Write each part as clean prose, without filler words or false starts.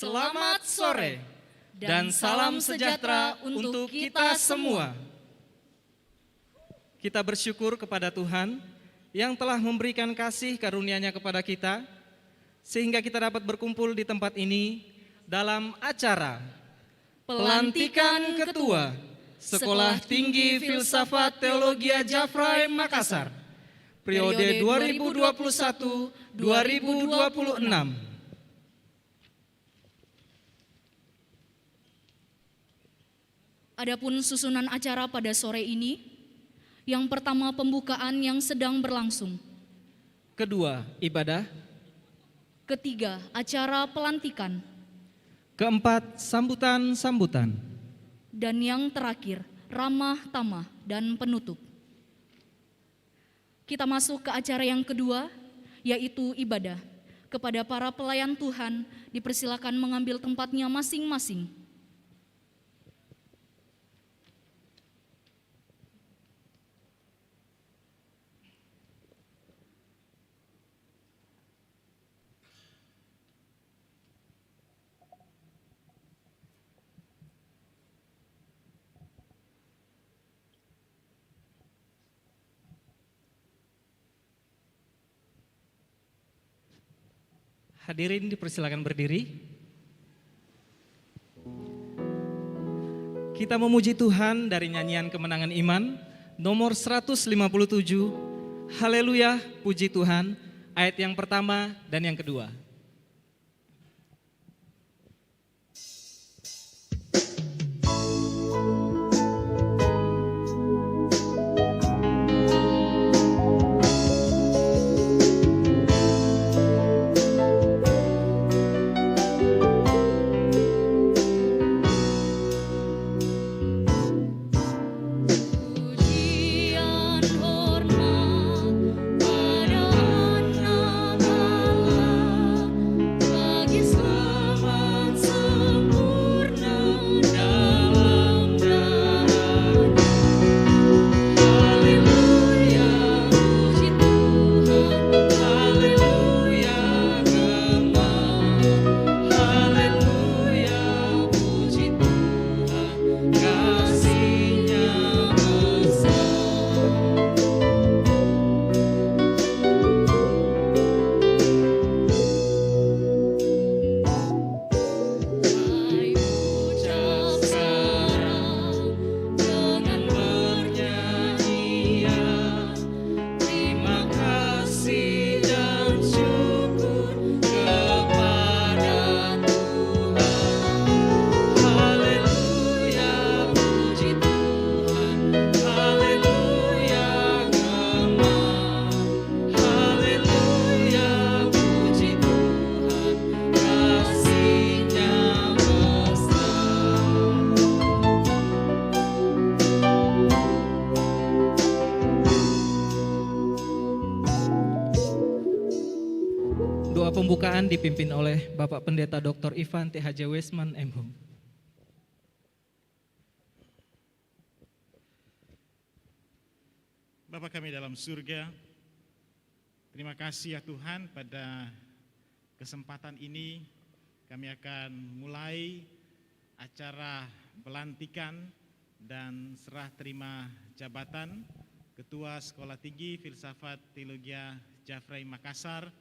Selamat sore dan salam sejahtera untuk kita semua. Kita bersyukur kepada Tuhan yang telah memberikan kasih karunia-Nya kepada kita, sehingga kita dapat berkumpul di tempat ini dalam acara Pelantikan Ketua Sekolah Tinggi Filsafat Teologia Jafrai Makassar, periode 2021-2026. Adapun susunan acara pada sore ini, yang pertama pembukaan yang sedang berlangsung. Kedua, ibadah. Ketiga, acara pelantikan. Keempat, sambutan-sambutan. Dan yang terakhir, ramah tamah dan penutup. Kita masuk ke acara yang kedua, yaitu ibadah. Kepada para pelayan Tuhan, dipersilakan mengambil tempatnya masing-masing. Hadirin dipersilakan berdiri. Kita memuji Tuhan dari nyanyian Kemenangan Iman nomor 157. Haleluya, puji Tuhan, ayat yang pertama dan yang kedua. Pembukaan dipimpin oleh Bapak Pendeta Dr. Ivan THJ Wesman MHum. Bapa kami dalam surga, terima kasih ya Tuhan, pada kesempatan ini kami akan mulai acara pelantikan dan serah terima jabatan Ketua Sekolah Tinggi Filsafat Teologia Jafrai Makassar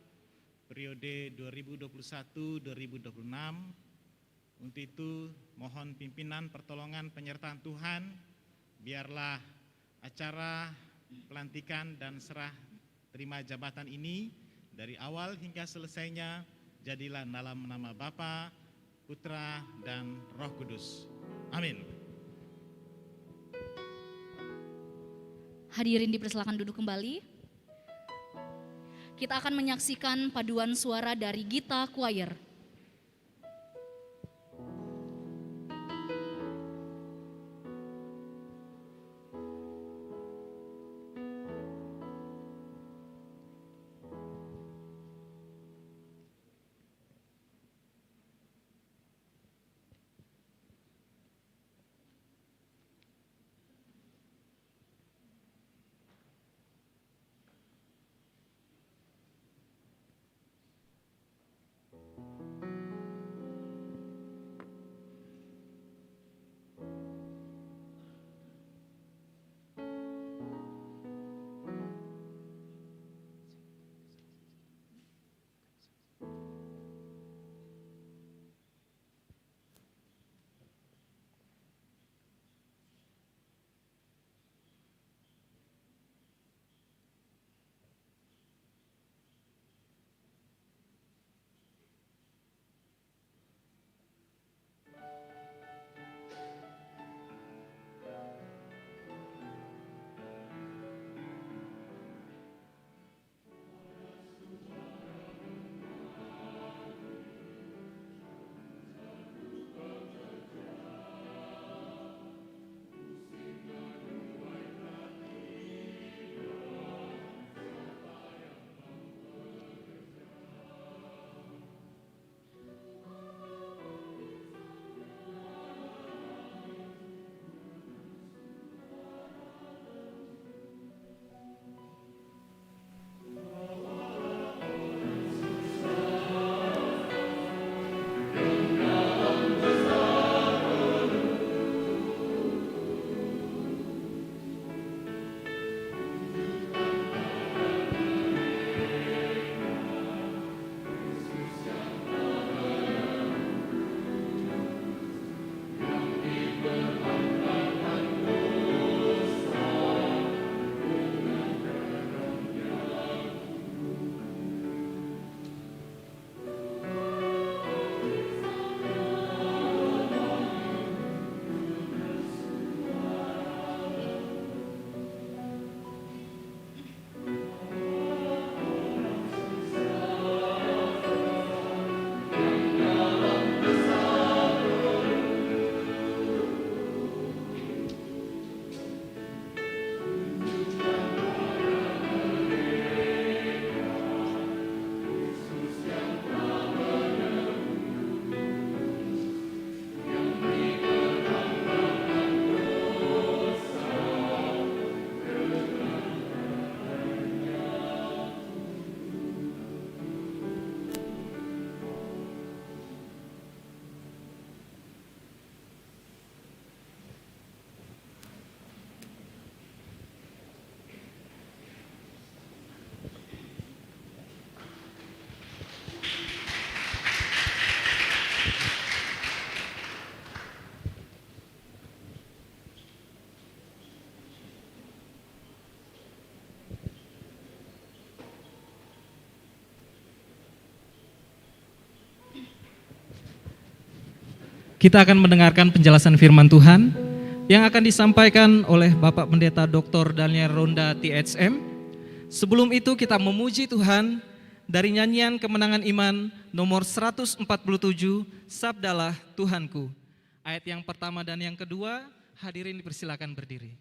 periode 2021-2026. Untuk itu mohon pimpinan, pertolongan, penyertaan Tuhan, biarlah acara pelantikan dan serah terima jabatan ini dari awal hingga selesainya jadilah dalam nama Bapa, Putra, dan Roh Kudus. Amin. Hadirin dipersilakan duduk kembali. Kita akan menyaksikan paduan suara dari Gita Choir. kita akan mendengarkan penjelasan firman Tuhan yang akan disampaikan oleh Bapak Pendeta Dr. Daniel Ronda THM. Sebelum itu kita memuji Tuhan dari nyanyian Kemenangan Iman nomor 147, Sabdalah Tuhanku. Ayat yang pertama dan yang kedua, hadirin dipersilakan berdiri.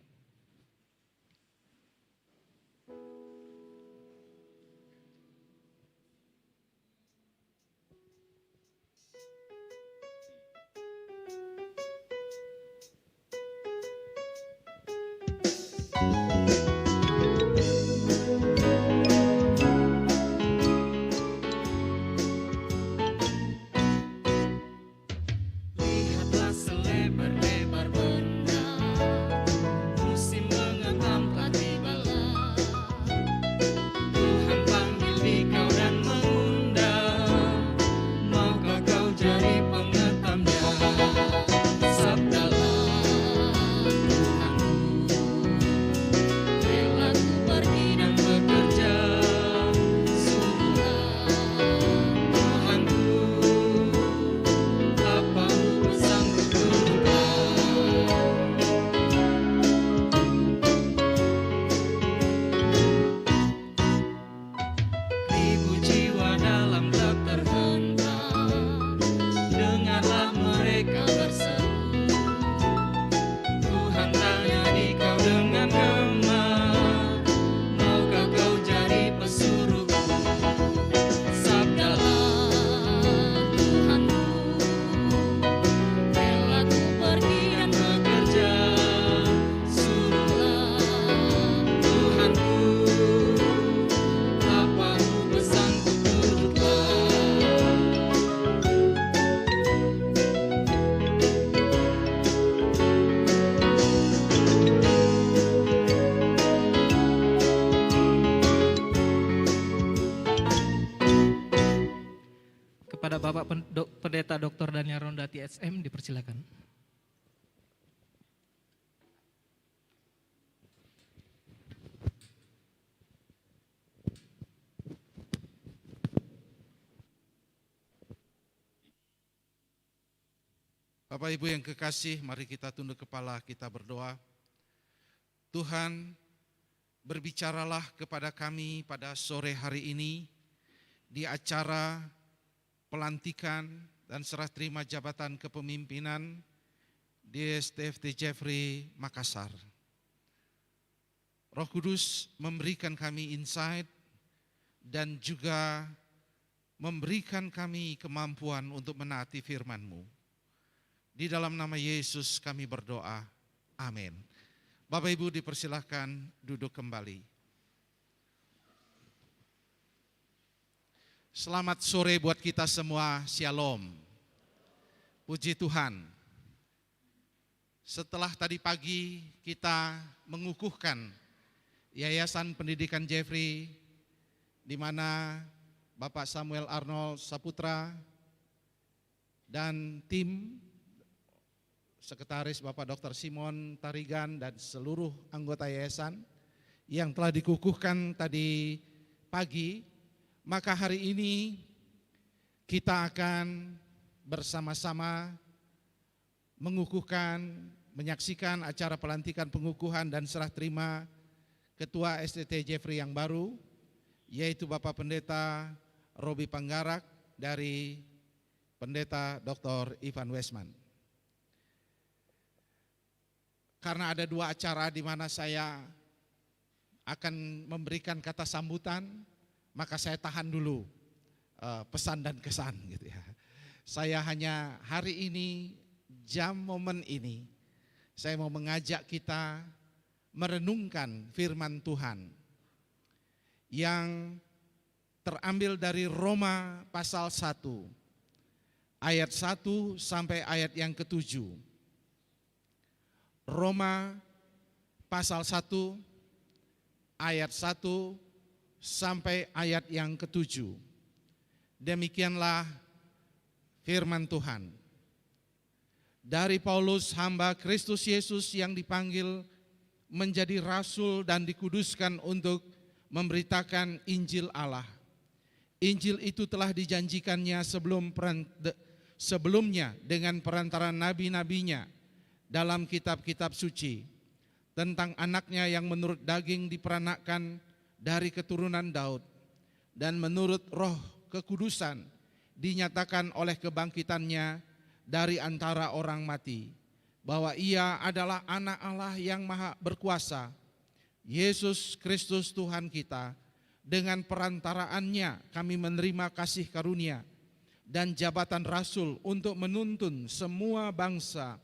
Lihatlah selebar-lebar berenang, musim mengentam telah tibalah. Tuhan panggil dikau dan mengundang, maka kau jadi pengetamnya. Sabdalah Tuhanku, rela ku pergi dan bekerja. Suruhlah Tuhanku, apa pesanku turutlah. Ribu jiwa dalam tak terhentak, dengarlah mereka berseru. Tuhan tanya dikau dengan gemar, maukah kau jadi pesuruhku? Sabdalah Tuhanku, rela ku pergi dan bekerja. Suruhlah Tuhanku, apa pesanku turutlah. Kepada Bapak Pendeta Dr. Daniel Ronda THM dipersilakan. Bapak Ibu yang kekasih, mari kita tunduk kepala, kita berdoa. Tuhan, berbicaralah kepada kami pada sore hari ini di acara pelantikan dan serah terima jabatan kepemimpinan di STFT Jeffrey Makassar. Roh Kudus memberikan kami insight dan juga memberikan kami kemampuan untuk menaati firman-Mu. Di dalam nama Yesus kami berdoa, amin. Bapak Ibu dipersilahkan duduk kembali. Selamat sore buat kita semua, Shalom. Puji Tuhan. Setelah tadi pagi kita mengukuhkan Yayasan Pendidikan Jeffrey, di mana Bapak Samuel Arnold Saputra dan tim Sekretaris Bapak Dr. Simon Tarigan dan seluruh anggota yayasan yang telah dikukuhkan tadi pagi, maka hari ini kita akan bersama-sama mengukuhkan, menyaksikan acara pelantikan pengukuhan dan serah terima Ketua STT Jeffrey yang baru, yaitu Bapak Pendeta Robi Panggarak dari Pendeta Dr. Ivan Westman. Karena ada dua acara di mana saya akan memberikan kata sambutan, maka saya tahan dulu pesan dan kesan gitu ya. Saya hanya hari ini, jam momen ini, saya mau mengajak kita merenungkan firman Tuhan yang terambil dari Roma pasal 1, ayat 1 sampai ayat yang ke-7. Roma pasal 1 ayat 1 sampai ayat yang ke-7. Demikianlah firman Tuhan. Dari Paulus hamba Kristus Yesus yang dipanggil menjadi rasul dan dikuduskan untuk memberitakan Injil Allah. Injil itu telah dijanjikannya sebelumnya dengan perantara nabi-nabinya dalam kitab-kitab suci tentang anaknya yang menurut daging diperanakkan dari keturunan Daud dan menurut roh kekudusan dinyatakan oleh kebangkitannya dari antara orang mati, bahwa ia adalah anak Allah yang maha berkuasa, Yesus Kristus Tuhan kita. Dengan perantaraannya kami menerima kasih karunia dan jabatan rasul untuk menuntun semua bangsa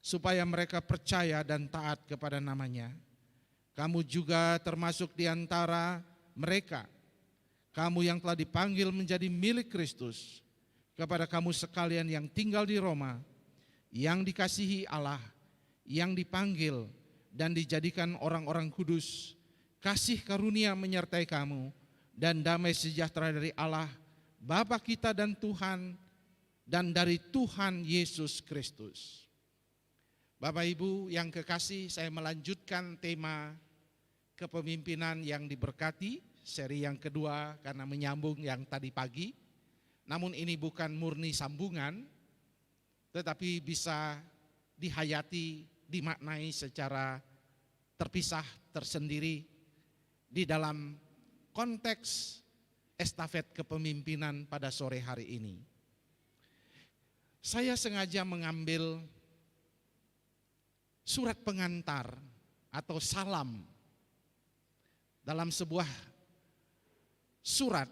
supaya mereka percaya dan taat kepada namanya. Kamu juga termasuk di antara mereka, kamu yang telah dipanggil menjadi milik Kristus. Kepada kamu sekalian yang tinggal di Roma, yang dikasihi Allah, yang dipanggil dan dijadikan orang-orang kudus, kasih karunia menyertai kamu dan damai sejahtera dari Allah Bapa kita dan Tuhan dan dari Tuhan Yesus Kristus. Bapak Ibu yang kekasih, saya melanjutkan tema kepemimpinan yang diberkati, seri yang kedua karena menyambung yang tadi pagi. Namun ini bukan murni sambungan, tetapi bisa dihayati, dimaknai secara terpisah, tersendiri di dalam konteks estafet kepemimpinan pada sore hari ini. Saya sengaja mengambil surat pengantar atau salam dalam sebuah surat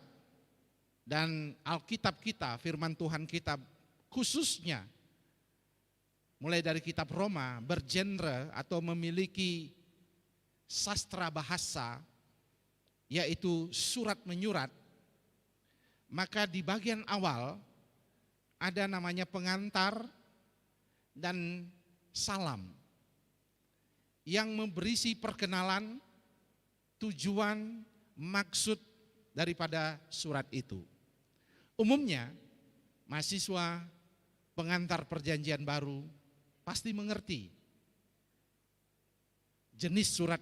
dan Alkitab kita, firman Tuhan kita khususnya mulai dari kitab Roma bergenre atau memiliki sastra bahasa, yaitu surat menyurat. Maka di bagian awal ada namanya pengantar dan salam yang berisi perkenalan, tujuan, maksud daripada surat itu. Umumnya mahasiswa pengantar perjanjian baru pasti mengerti jenis surat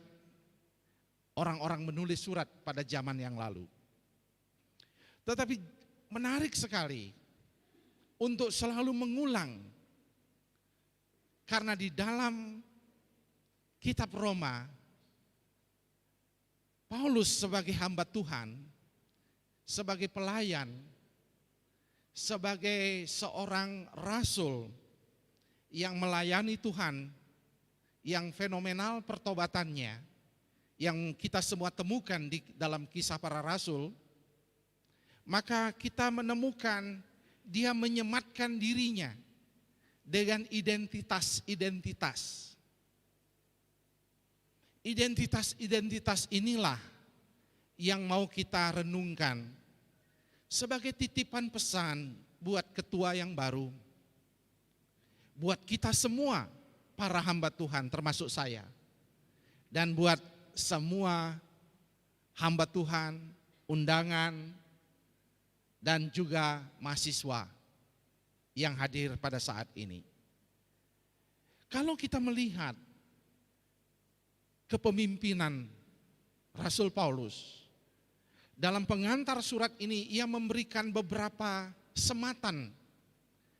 orang-orang menulis surat pada zaman yang lalu. Tetapi menarik sekali untuk selalu mengulang, karena di dalam kitab Roma, Paulus sebagai hamba Tuhan, sebagai pelayan, sebagai seorang rasul yang melayani Tuhan, yang fenomenal pertobatannya, yang kita semua temukan di dalam kisah para rasul, maka kita menemukan dia menyematkan dirinya dengan identitas-identitas. Identitas-identitas inilah yang mau kita renungkan sebagai titipan pesan buat ketua yang baru, buat kita semua para hamba Tuhan termasuk saya, dan buat semua hamba Tuhan, undangan, dan juga mahasiswa yang hadir pada saat ini. Kalau kita melihat kepemimpinan Rasul Paulus, dalam pengantar surat ini ia memberikan beberapa sematan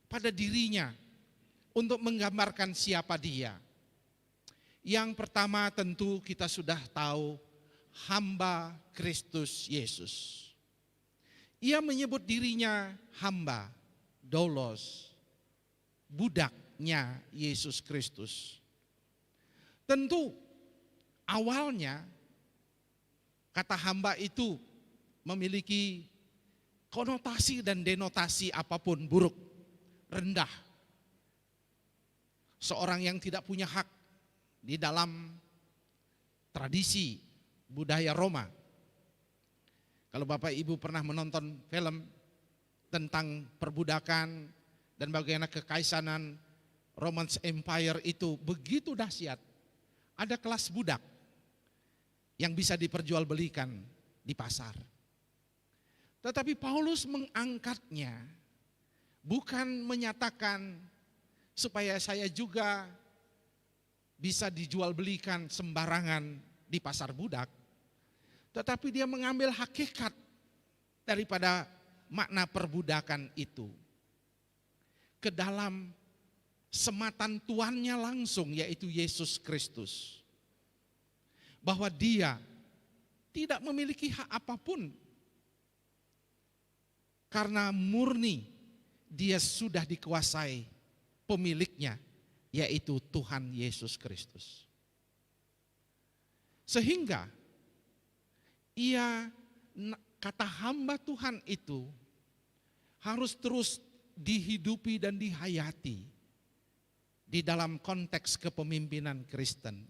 pada dirinya untuk menggambarkan siapa dia. Yang pertama tentu kita sudah tahu, hamba Kristus Yesus. Ia menyebut dirinya hamba, doulos, budaknya Yesus Kristus. Tentu awalnya kata hamba itu memiliki konotasi dan denotasi apapun buruk, rendah. Seorang yang tidak punya hak di dalam tradisi budaya Roma. Kalau Bapak Ibu pernah menonton film tentang perbudakan dan bagaimana kekaisaran Roman Empire itu begitu dahsyat, ada kelas budak yang bisa diperjualbelikan di pasar. Tetapi Paulus mengangkatnya, bukan menyatakan supaya saya juga bisa dijual belikan sembarangan di pasar budak, tetapi dia mengambil hakikat daripada makna perbudakan itu. ke dalam sematan Tuannya langsung, yaitu Yesus Kristus. Bahwa dia tidak memiliki hak apapun. Karena murni dia sudah dikuasai pemiliknya, yaitu Tuhan Yesus Kristus. Sehingga kata hamba Tuhan itu harus terus dihidupi dan dihayati di dalam konteks kepemimpinan Kristen.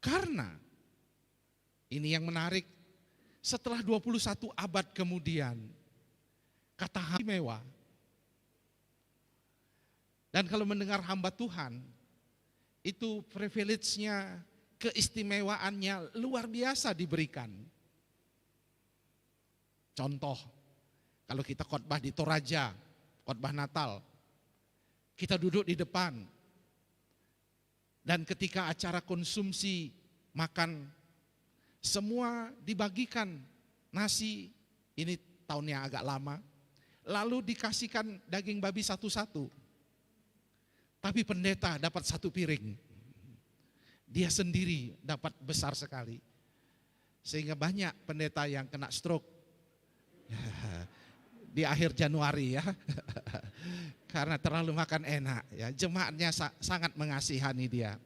Karena ini yang menarik, setelah 21 abad kemudian, kata hamba istimewa. Dan kalau mendengar hamba Tuhan, itu privilege-nya, keistimewaannya luar biasa diberikan. Contoh, kalau kita khotbah di Toraja, khotbah Natal, kita duduk di depan, dan ketika acara konsumsi makan, semua dibagikan nasi, ini tahunnya agak lama, lalu dikasihkan daging babi satu-satu. Tapi pendeta dapat satu piring, dia sendiri dapat besar sekali. Sehingga banyak pendeta yang kena stroke di akhir Januari ya, karena terlalu makan enak ya. Jemaatnya sangat mengasihani dia,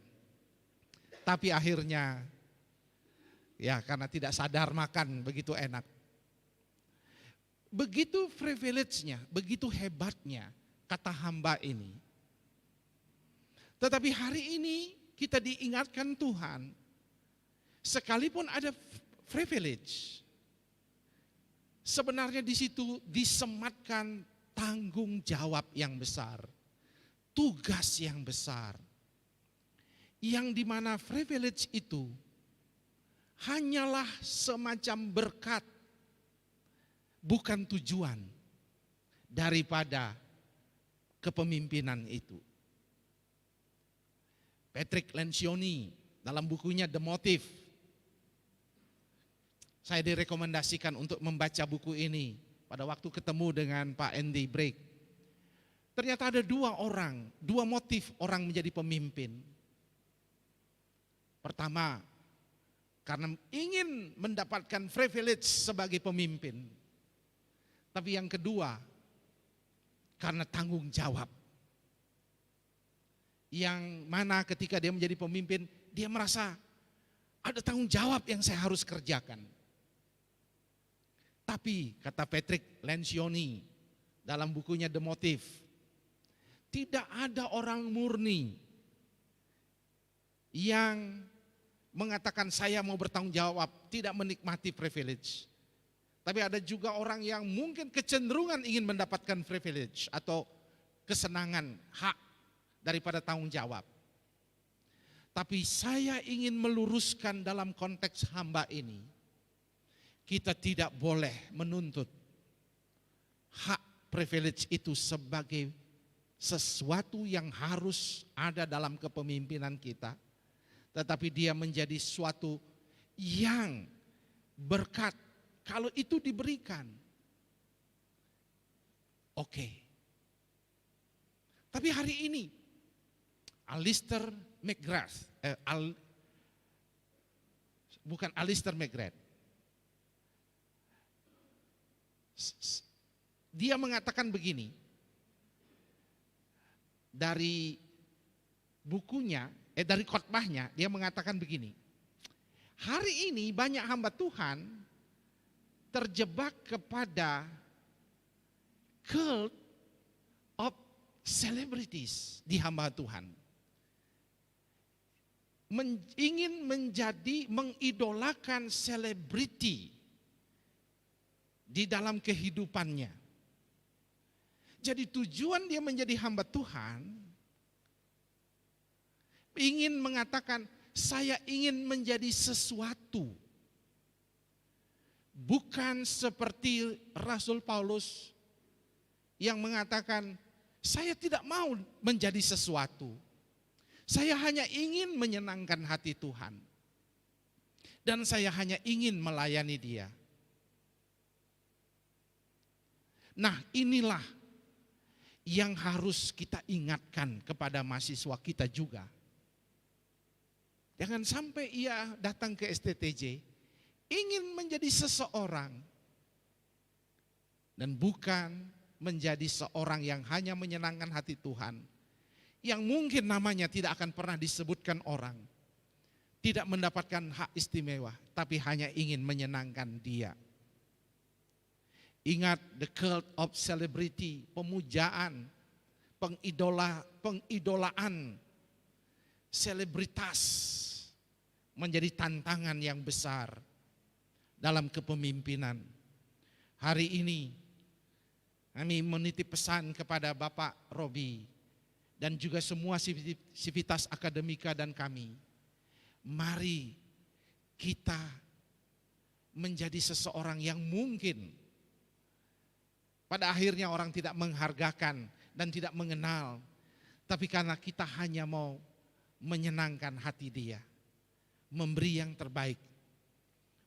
tapi akhirnya ya karena tidak sadar makan begitu enak. Begitu privilege-nya, begitu hebatnya kata hamba ini. Tetapi hari ini kita diingatkan Tuhan, sekalipun ada privilege, sebenarnya di situ disematkan tanggung jawab yang besar, tugas yang besar, yang dimana privilege itu hanyalah semacam berkat, bukan tujuan daripada kepemimpinan itu. Patrick Lencioni dalam bukunya The Motive, saya direkomendasikan untuk membaca buku ini pada waktu ketemu dengan Pak Andy Brake. Ternyata ada dua motif orang menjadi pemimpin. Pertama, karena ingin mendapatkan privilege sebagai pemimpin. Tapi yang kedua, karena tanggung jawab. Yang mana ketika dia menjadi pemimpin, dia merasa ada tanggung jawab yang saya harus kerjakan. Tapi kata Patrick Lencioni dalam bukunya The Motive, tidak ada orang murni yang mengatakan saya mau bertanggung jawab, tidak menikmati privilege. Tapi ada juga orang yang mungkin kecenderungan ingin mendapatkan privilege atau kesenangan, hak daripada tanggung jawab. Tapi saya ingin meluruskan dalam konteks hamba ini, kita tidak boleh menuntut hak privilege itu sebagai sesuatu yang harus ada dalam kepemimpinan kita, tetapi dia menjadi suatu yang berkat kalau itu diberikan. Oke. Tapi hari ini Alistair McGrath, bukan Alistair McGrath, dia mengatakan begini, dari bukunya, dari khotbahnya, dia mengatakan begini, hari ini banyak hamba Tuhan terjebak kepada cult of celebrities di hamba Tuhan. Ingin mengidolakan selebriti di dalam kehidupannya. Jadi tujuan dia menjadi hamba Tuhan, ingin mengatakan saya ingin menjadi sesuatu. Bukan seperti Rasul Paulus yang mengatakan saya tidak mau menjadi sesuatu. Saya hanya ingin menyenangkan hati Tuhan. Dan saya hanya ingin melayani Dia. Nah, inilah yang harus kita ingatkan kepada mahasiswa kita juga. Jangan sampai ia datang ke STTJ ingin menjadi seseorang dan bukan menjadi seorang yang hanya menyenangkan hati Tuhan, yang mungkin namanya tidak akan pernah disebutkan orang, tidak mendapatkan hak istimewa, tapi hanya ingin menyenangkan Dia. Ingat the cult of celebrity, pemujaan, pengidolaan selebritas menjadi tantangan yang besar dalam kepemimpinan. Hari ini kami menitip pesan kepada Bapak Robi dan juga semua sivitas akademika dan kami. Mari kita menjadi seseorang yang mungkin pada akhirnya orang tidak menghargakan dan tidak mengenal, tapi karena kita hanya mau menyenangkan hati Dia, memberi yang terbaik,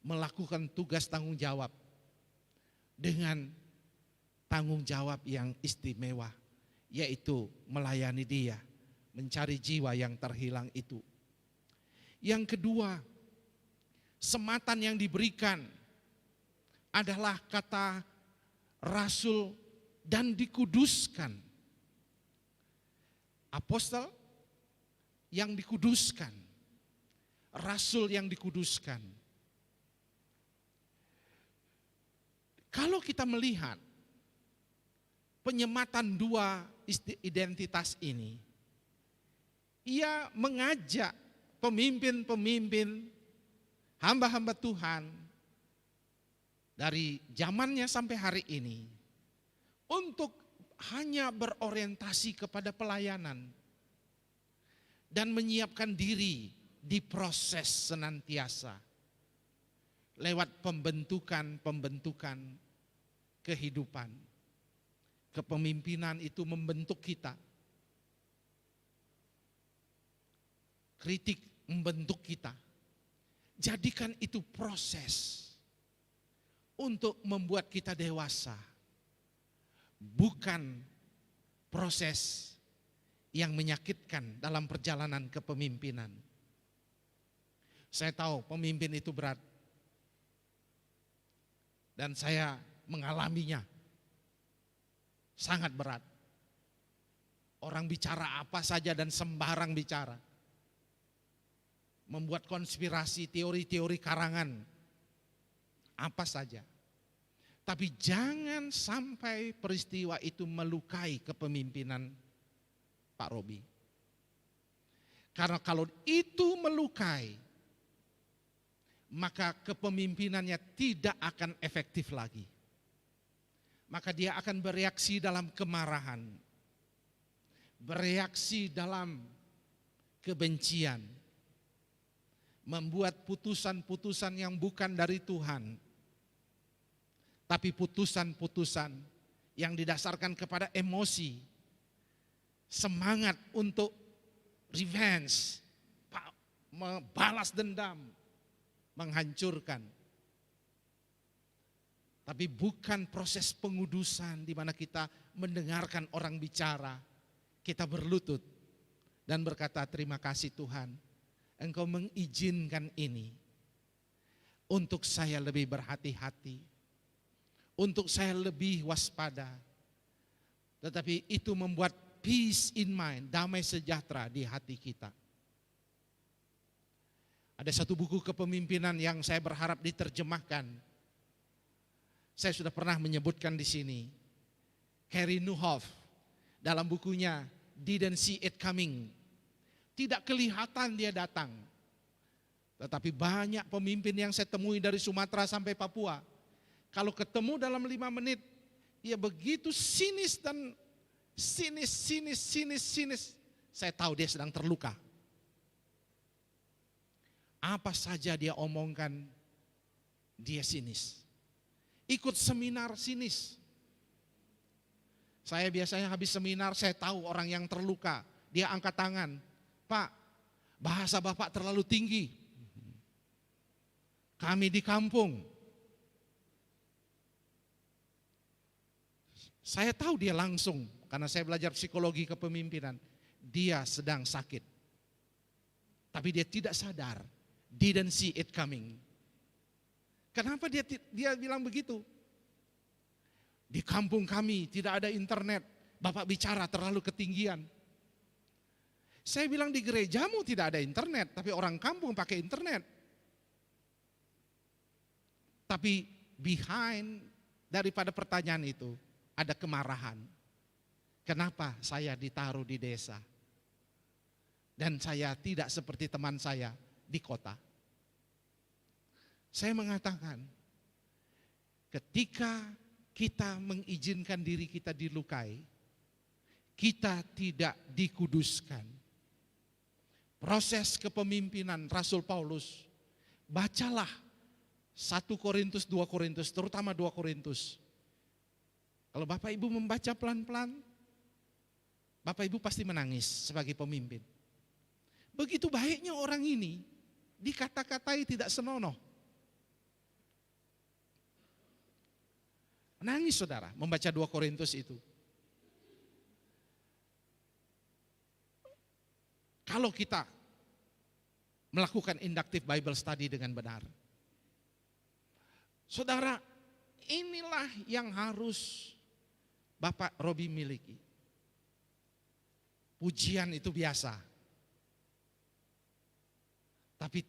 melakukan tugas tanggung jawab dengan tanggung jawab yang istimewa, yaitu melayani Dia, mencari jiwa yang terhilang itu. Yang kedua, sematan yang diberikan adalah kata rasul dan dikuduskan. Apostel yang dikuduskan, rasul yang dikuduskan. Kalau kita melihat penyematan dua identitas ini, ia mengajak pemimpin-pemimpin, hamba-hamba Tuhan dari zamannya sampai hari ini untuk hanya berorientasi kepada pelayanan dan menyiapkan diri di proses senantiasa lewat pembentukan kehidupan. Kepemimpinan itu membentuk kita. Kritik membentuk kita. Jadikan itu proses untuk membuat kita dewasa. Bukan proses yang menyakitkan dalam perjalanan kepemimpinan. Saya tahu pemimpin itu berat. Dan saya mengalaminya. Sangat berat. Orang bicara apa saja dan sembarang bicara. Membuat konspirasi, teori-teori karangan. Apa saja. Tapi jangan sampai peristiwa itu melukai kepemimpinan Pak Robi. Karena kalau itu melukai, maka kepemimpinannya tidak akan efektif lagi. Maka dia akan bereaksi dalam kemarahan, bereaksi dalam kebencian, membuat putusan-putusan yang bukan dari Tuhan, tapi putusan-putusan yang didasarkan kepada emosi, semangat untuk revenge, balas dendam, menghancurkan. Tapi bukan proses pengudusan di mana kita mendengarkan orang bicara, kita berlutut dan berkata, terima kasih Tuhan, Engkau mengizinkan ini untuk saya lebih berhati-hati, untuk saya lebih waspada. Tetapi itu membuat peace in mind, damai sejahtera di hati kita. Ada satu buku kepemimpinan yang saya berharap diterjemahkan. Saya sudah pernah menyebutkan di sini. Carey Nieuwhof dalam bukunya Didn't See It Coming. Tidak kelihatan dia datang. Tetapi banyak pemimpin yang saya temui dari Sumatera sampai Papua. Kalau ketemu dalam 5 menit, dia begitu sinis dan sinis. Saya tahu dia sedang terluka. Apa saja dia omongkan, dia sinis. Ikut seminar sinis. Saya biasanya habis seminar, saya tahu orang yang terluka. Dia angkat tangan, Pak, bahasa Bapak terlalu tinggi. Kami di kampung. Saya tahu dia langsung, karena saya belajar psikologi kepemimpinan, dia sedang sakit. Tapi dia tidak sadar, didn't see it coming. Kenapa dia bilang begitu? Di kampung kami tidak ada internet, Bapak bicara terlalu ketinggian. Saya bilang di gerejamu tidak ada internet, tapi orang kampung pakai internet. Tapi behind daripada pertanyaan itu ada kemarahan. Kenapa saya ditaruh di desa? Dan saya tidak seperti teman saya di kota. Saya mengatakan, ketika kita mengizinkan diri kita dilukai, kita tidak dikuduskan. Proses kepemimpinan Rasul Paulus, bacalah 1 Korintus, 2 Korintus, terutama 2 Korintus. Kalau Bapak Ibu membaca pelan-pelan, Bapak Ibu pasti menangis sebagai pemimpin. Begitu baiknya orang ini, dikata-katai tidak senonoh. Menangis saudara, membaca 2 Korintus itu. Kalau kita melakukan inductive Bible study dengan benar. Saudara, inilah yang harus Bapak Robi miliki. Pujian itu biasa. Tapi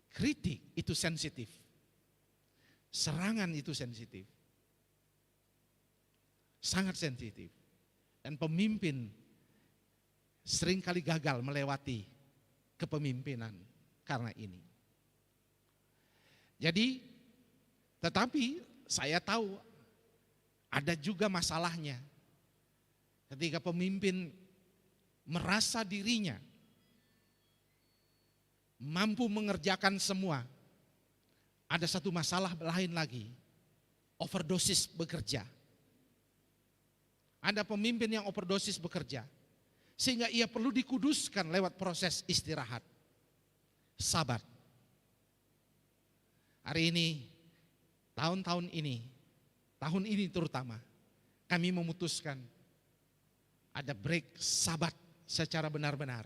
kritik itu sensitif. Serangan itu sensitif. Sangat sensitif. Dan pemimpin seringkali gagal melewati kepemimpinan karena ini. Jadi, tetapi saya tahu ada juga masalahnya. Ketika pemimpin merasa dirinya mampu mengerjakan semua, ada satu masalah lain lagi, overdosis bekerja. Ada pemimpin yang overdosis bekerja, sehingga ia perlu dikuduskan lewat proses istirahat, sabat. Hari ini, tahun ini terutama, kami memutuskan ada break sabat secara benar-benar.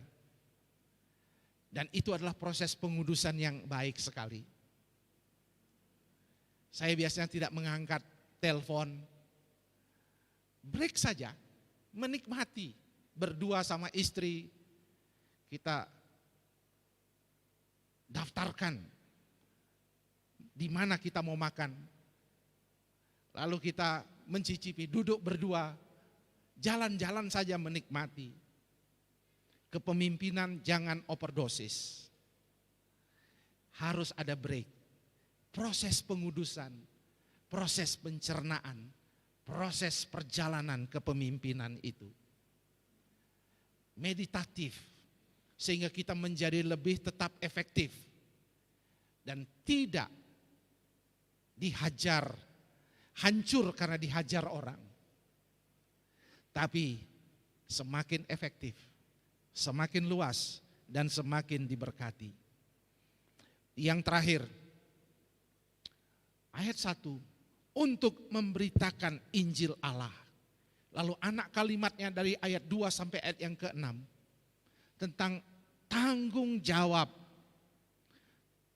Dan itu adalah proses pengudusan yang baik sekali. Saya biasanya tidak mengangkat telepon, break saja, menikmati. Berdua sama istri, kita daftarkan di mana kita mau makan. Lalu kita mencicipi, duduk berdua, jalan-jalan saja menikmati. Kepemimpinan jangan overdosis. Harus ada break. Proses pengudusan, proses pencernaan, proses perjalanan kepemimpinan itu. Meditatif, sehingga kita menjadi lebih tetap efektif dan tidak dihajar, hancur karena dihajar orang. Tapi semakin efektif, semakin luas dan semakin diberkati. Yang terakhir, ayat 1, untuk memberitakan Injil Allah. Lalu anak kalimatnya dari ayat 2 sampai ayat yang ke-6 tentang tanggung jawab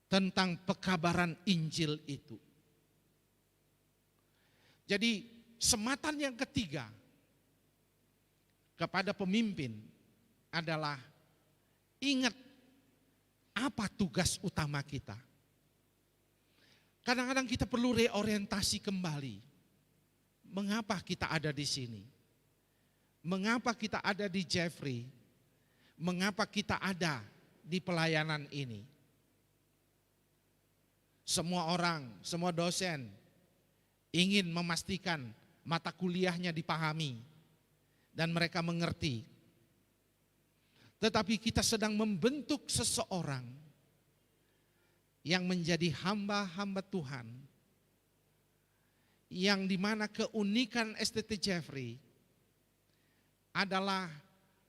tentang pekabaran Injil itu. Jadi sematan yang ketiga kepada pemimpin adalah ingat apa tugas utama kita. Kadang-kadang kita perlu reorientasi kembali. Mengapa kita ada di sini? Mengapa kita ada di Jeffrey? Mengapa kita ada di pelayanan ini? Semua orang, semua dosen ingin memastikan mata kuliahnya dipahami dan mereka mengerti. Tetapi kita sedang membentuk seseorang yang menjadi hamba-hamba Tuhan, yang dimana keunikan STT Jeffrey adalah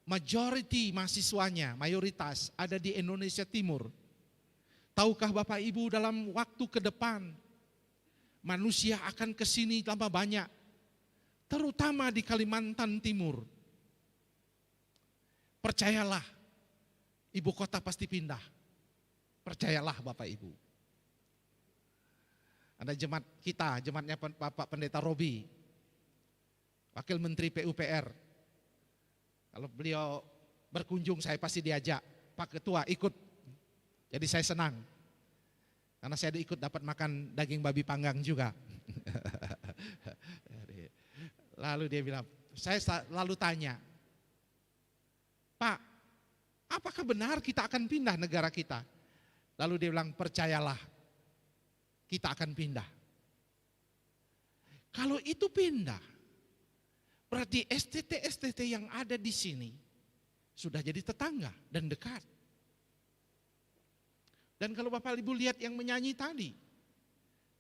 majority mahasiswanya, mayoritas ada di Indonesia Timur. Tahukah Bapak Ibu, dalam waktu ke depan manusia akan ke sini tambah banyak, terutama di Kalimantan Timur. Percayalah, ibu kota pasti pindah. Percayalah Bapak Ibu. Ada jemaat kita, jemaatnya Bapak Pendeta Robi, Wakil Menteri PUPR. Kalau beliau berkunjung saya pasti diajak, Pak Ketua ikut. Jadi saya senang. Karena saya ikut dapat makan daging babi panggang juga. Lalu dia bilang, saya lalu tanya, Pak, apakah benar kita akan pindah negara kita? Lalu dia bilang, percayalah, kita akan pindah. Kalau itu pindah, berarti STT yang ada di sini sudah jadi tetangga dan dekat. Dan kalau Bapak Ibu lihat yang menyanyi tadi,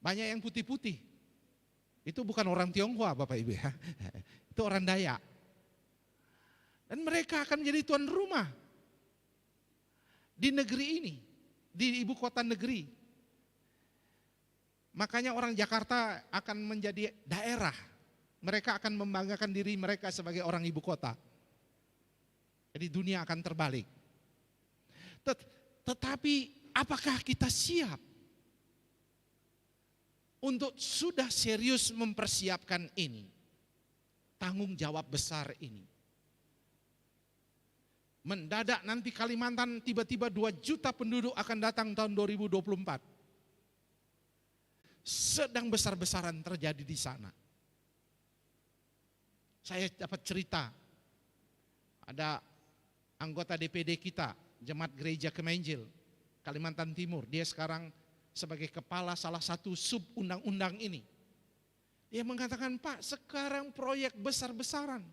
banyak yang putih-putih. Itu bukan orang Tionghoa Bapak Ibu ya, itu orang Dayak. Dan mereka akan menjadi tuan rumah di negeri ini, di ibu kota negeri. Makanya orang Jakarta akan menjadi daerah. Mereka akan membanggakan diri mereka sebagai orang ibu kota. Jadi dunia akan terbalik. Tetapi apakah kita siap untuk sudah serius mempersiapkan ini? Tanggung jawab besar ini. Mendadak nanti Kalimantan tiba-tiba 2 juta penduduk akan datang tahun 2024. Sedang besar-besaran terjadi di sana. Saya dapat cerita, ada anggota DPD kita, Jemaat Gereja Kemenjil, Kalimantan Timur. Dia sekarang sebagai kepala salah satu sub undang-undang ini. Dia mengatakan, Pak, sekarang proyek besar-besaran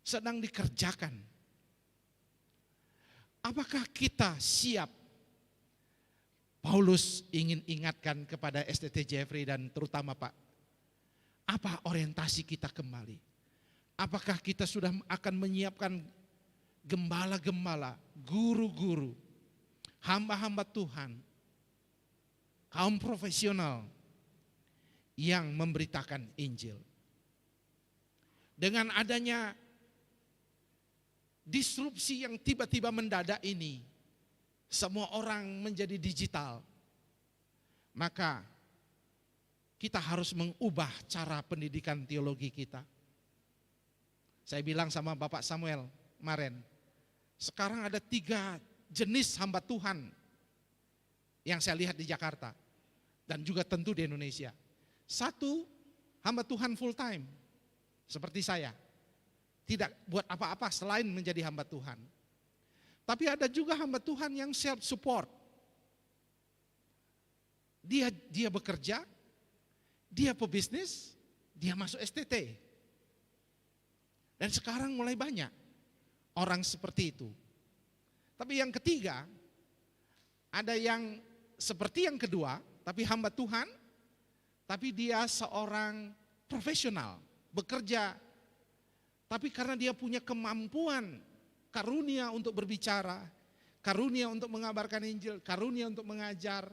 sedang dikerjakan. Apakah kita siap? Paulus ingin ingatkan kepada STT Jeffrey dan terutama Pak, apa orientasi kita kembali? Apakah kita sudah akan menyiapkan gembala-gembala, guru-guru, hamba-hamba Tuhan, kaum profesional yang memberitakan Injil? Dengan adanya disrupsi yang tiba-tiba mendadak ini, semua orang menjadi digital, maka kita harus mengubah cara pendidikan teologi kita. Saya bilang sama Bapak Samuel kemarin, sekarang ada 3 jenis hamba Tuhan yang saya lihat di Jakarta dan juga tentu di Indonesia. 1, hamba Tuhan full time seperti saya, tidak buat apa-apa selain menjadi hamba Tuhan. Tapi ada juga hamba Tuhan yang self support. Dia bekerja, dia pebisnis, dia masuk STT. Dan sekarang mulai banyak orang seperti itu. Tapi yang ketiga, ada yang seperti yang kedua, tapi hamba Tuhan, tapi dia seorang profesional, bekerja, tapi karena dia punya kemampuan, karunia untuk berbicara, karunia untuk mengabarkan Injil, karunia untuk mengajar,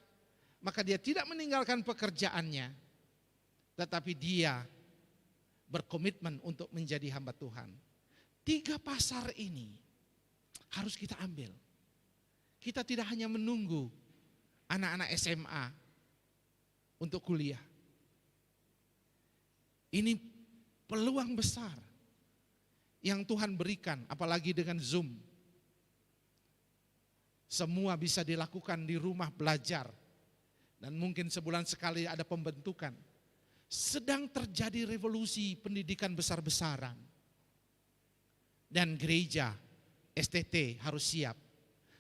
maka dia tidak meninggalkan pekerjaannya, tetapi dia berkomitmen untuk menjadi hamba Tuhan. 3 pasar ini harus kita ambil. Kita tidak hanya menunggu anak-anak SMA untuk kuliah. Ini peluang besar yang Tuhan berikan, apalagi dengan Zoom. Semua bisa dilakukan di rumah belajar. Dan mungkin sebulan sekali ada pembentukan. Sedang terjadi revolusi pendidikan besar-besaran. Dan gereja, STT harus siap.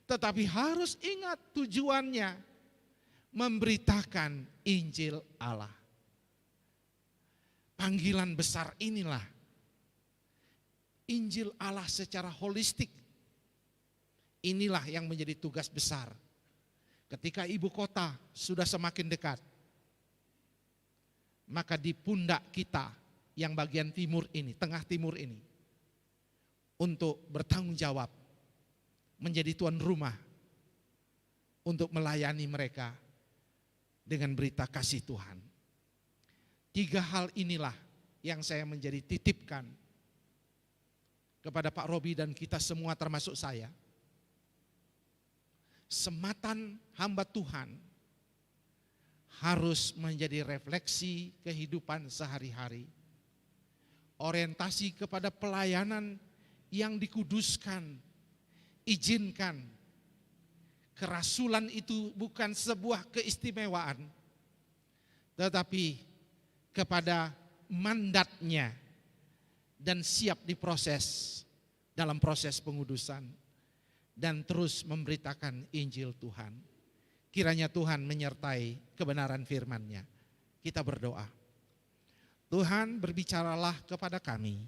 Tetapi harus ingat tujuannya, memberitakan Injil Allah. Panggilan besar inilah, Injil Allah secara holistik. Inilah yang menjadi tugas besar. Ketika ibu kota sudah semakin dekat, maka di pundak kita yang bagian timur ini, tengah timur ini, untuk bertanggung jawab, menjadi tuan rumah, untuk melayani mereka dengan berita kasih Tuhan. 3 hal inilah yang saya menjadi titipkan kepada Pak Robi dan kita semua termasuk saya. Sematan hamba Tuhan harus menjadi refleksi kehidupan sehari-hari. Orientasi kepada pelayanan yang dikuduskan, izinkan. Kerasulan itu bukan sebuah keistimewaan, tetapi kepada mandatnya dan siap diproses dalam proses pengudusan dan terus memberitakan Injil Tuhan. Kiranya Tuhan menyertai kebenaran firman-Nya. Kita berdoa. Tuhan, berbicaralah kepada kami.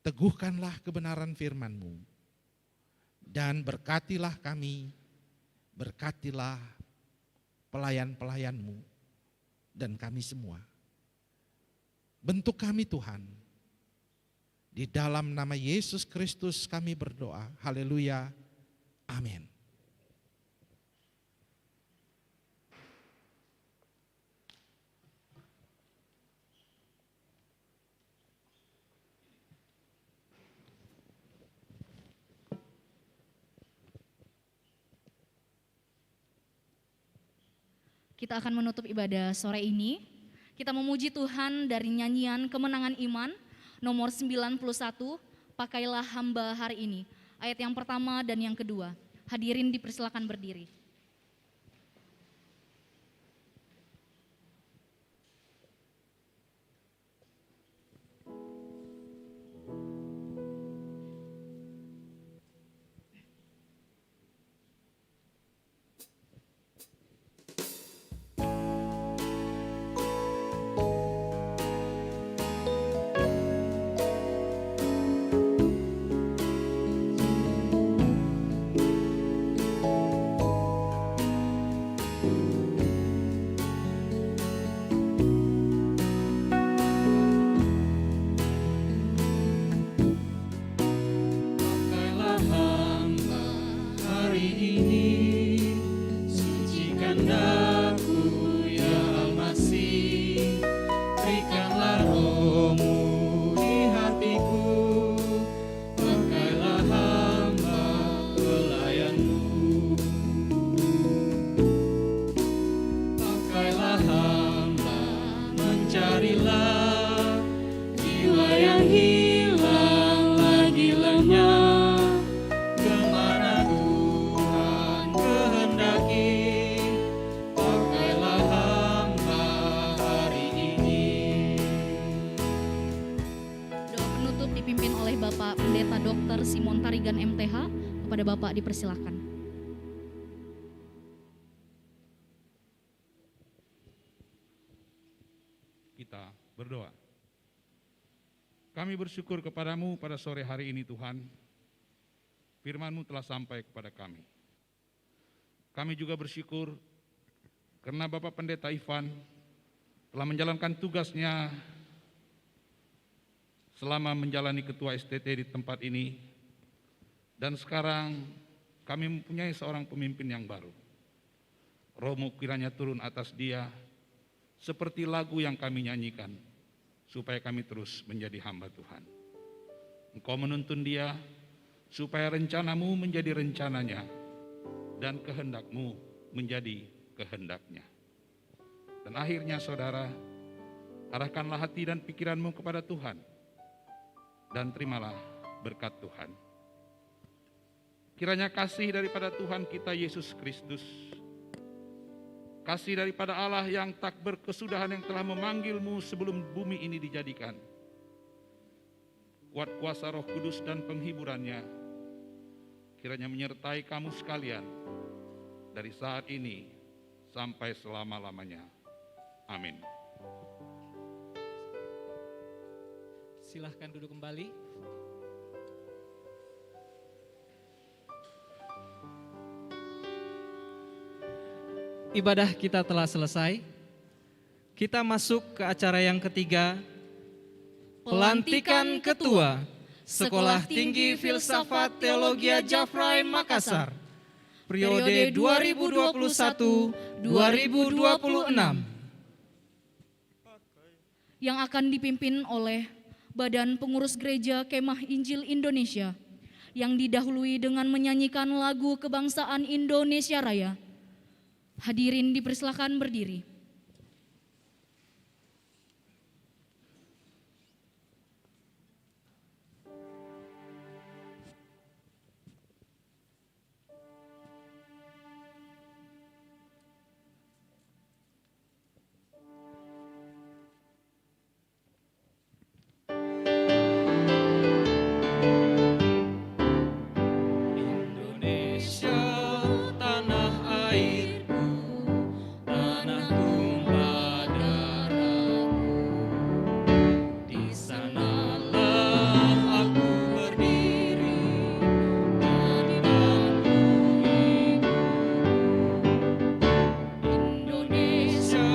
Teguhkanlah kebenaran firman-Mu. Dan berkatilah kami, berkatilah pelayan-pelayan-Mu dan kami semua. Bentuk kami Tuhan. Di dalam nama Yesus Kristus kami berdoa. Haleluya. Amin. Kita akan menutup ibadah sore ini. Kita memuji Tuhan dari nyanyian Kemenangan Iman nomor 91, Pakailah Hamba Hari Ini. Ayat yang pertama dan yang kedua. Hadirin dipersilakan berdiri. Pakailah hamba hari ini, sucikan daku ya Al-Masih, berikanlah roh-Mu di hatiku. Pakailah hamba pelayan-Mu, pakailah hamba, mencarilah jiwa yang hilang lagi lenyap. Kemana Tuhan kehendaki, pakailah hamba hari ini. Doa penutup dipimpin oleh Bapak Pendeta Dr. Simon Tarigan MTH. Kepada Bapak dipersilakan. Kita berdoa. Kami bersyukur kepadamu pada sore hari ini Tuhan. Firman-Mu telah sampai kepada kami. Kami juga bersyukur karena Bapak Pendeta Ivan telah menjalankan tugasnya selama menjalani ketua STT di tempat ini. Dan sekarang kami mempunyai seorang pemimpin yang baru. Roh-Mu kiranya turun atas dia seperti lagu yang kami nyanyikan, supaya kami terus menjadi hamba Tuhan. Engkau menuntun dia, supaya rencana-Mu menjadi rencananya, dan kehendak-Mu menjadi kehendaknya. Dan akhirnya saudara, arahkanlah hati dan pikiran-Mu kepada Tuhan, dan terimalah berkat Tuhan. Kiranya kasih daripada Tuhan kita Yesus Kristus, kasih daripada Allah yang tak berkesudahan yang telah memanggil-Mu sebelum bumi ini dijadikan, kuat kuasa Roh Kudus dan penghiburannya, kiranya menyertai kamu sekalian dari saat ini sampai selama-lamanya. Amin. Silahkan duduk kembali. Ibadah kita telah selesai. Kita masuk ke acara yang ketiga, pelantikan ketua Sekolah Tinggi Filsafat Teologia Jafrai Makassar, periode 2021-2026. yang akan dipimpin oleh Badan Pengurus Gereja Kemah Injil Indonesia yang didahului dengan menyanyikan lagu kebangsaan Indonesia Raya. Hadirin dipersilakan berdiri. Indonesia tanah airku, tanah tumpah darahku. Di sanalah aku berdiri dan bangku ibu. Indonesia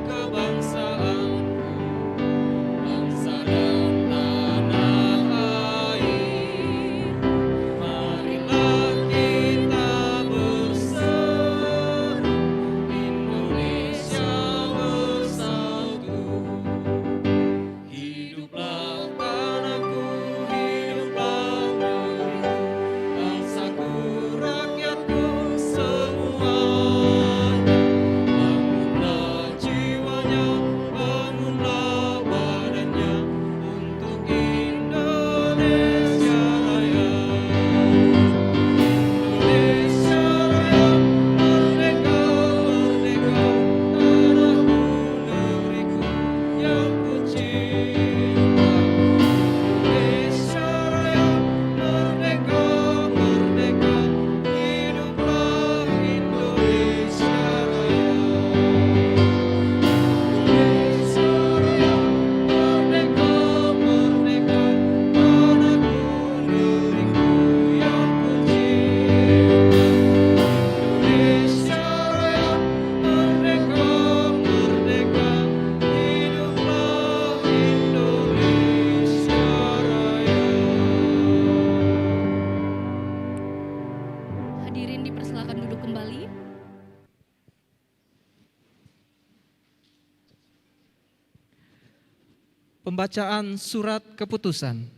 kebangsaanku, bangsa dan tanah air. Marilah kita berseru, Indonesia bersatu. Hiduplah tanahku, hiduplah negeriku, bangsaku, rakyatku semuanya. Bangunlah jiwanya, bangunlah badannya untuk Indonesia Raya. Indonesia Raya, merdeka, merdeka, tanahku, negeriku yang kucinta. Indonesia Raya, merdeka, merdeka, hiduplah Indonesia Raya. Indonesia Raya, merdeka, merdeka, tanahku, negeriku yang kucinta. Indonesia Raya, merdeka, merdeka, hiduplah Indonesia Raya. Hadirin dipersilakan duduk kembali. Pembacaan surat keputusan.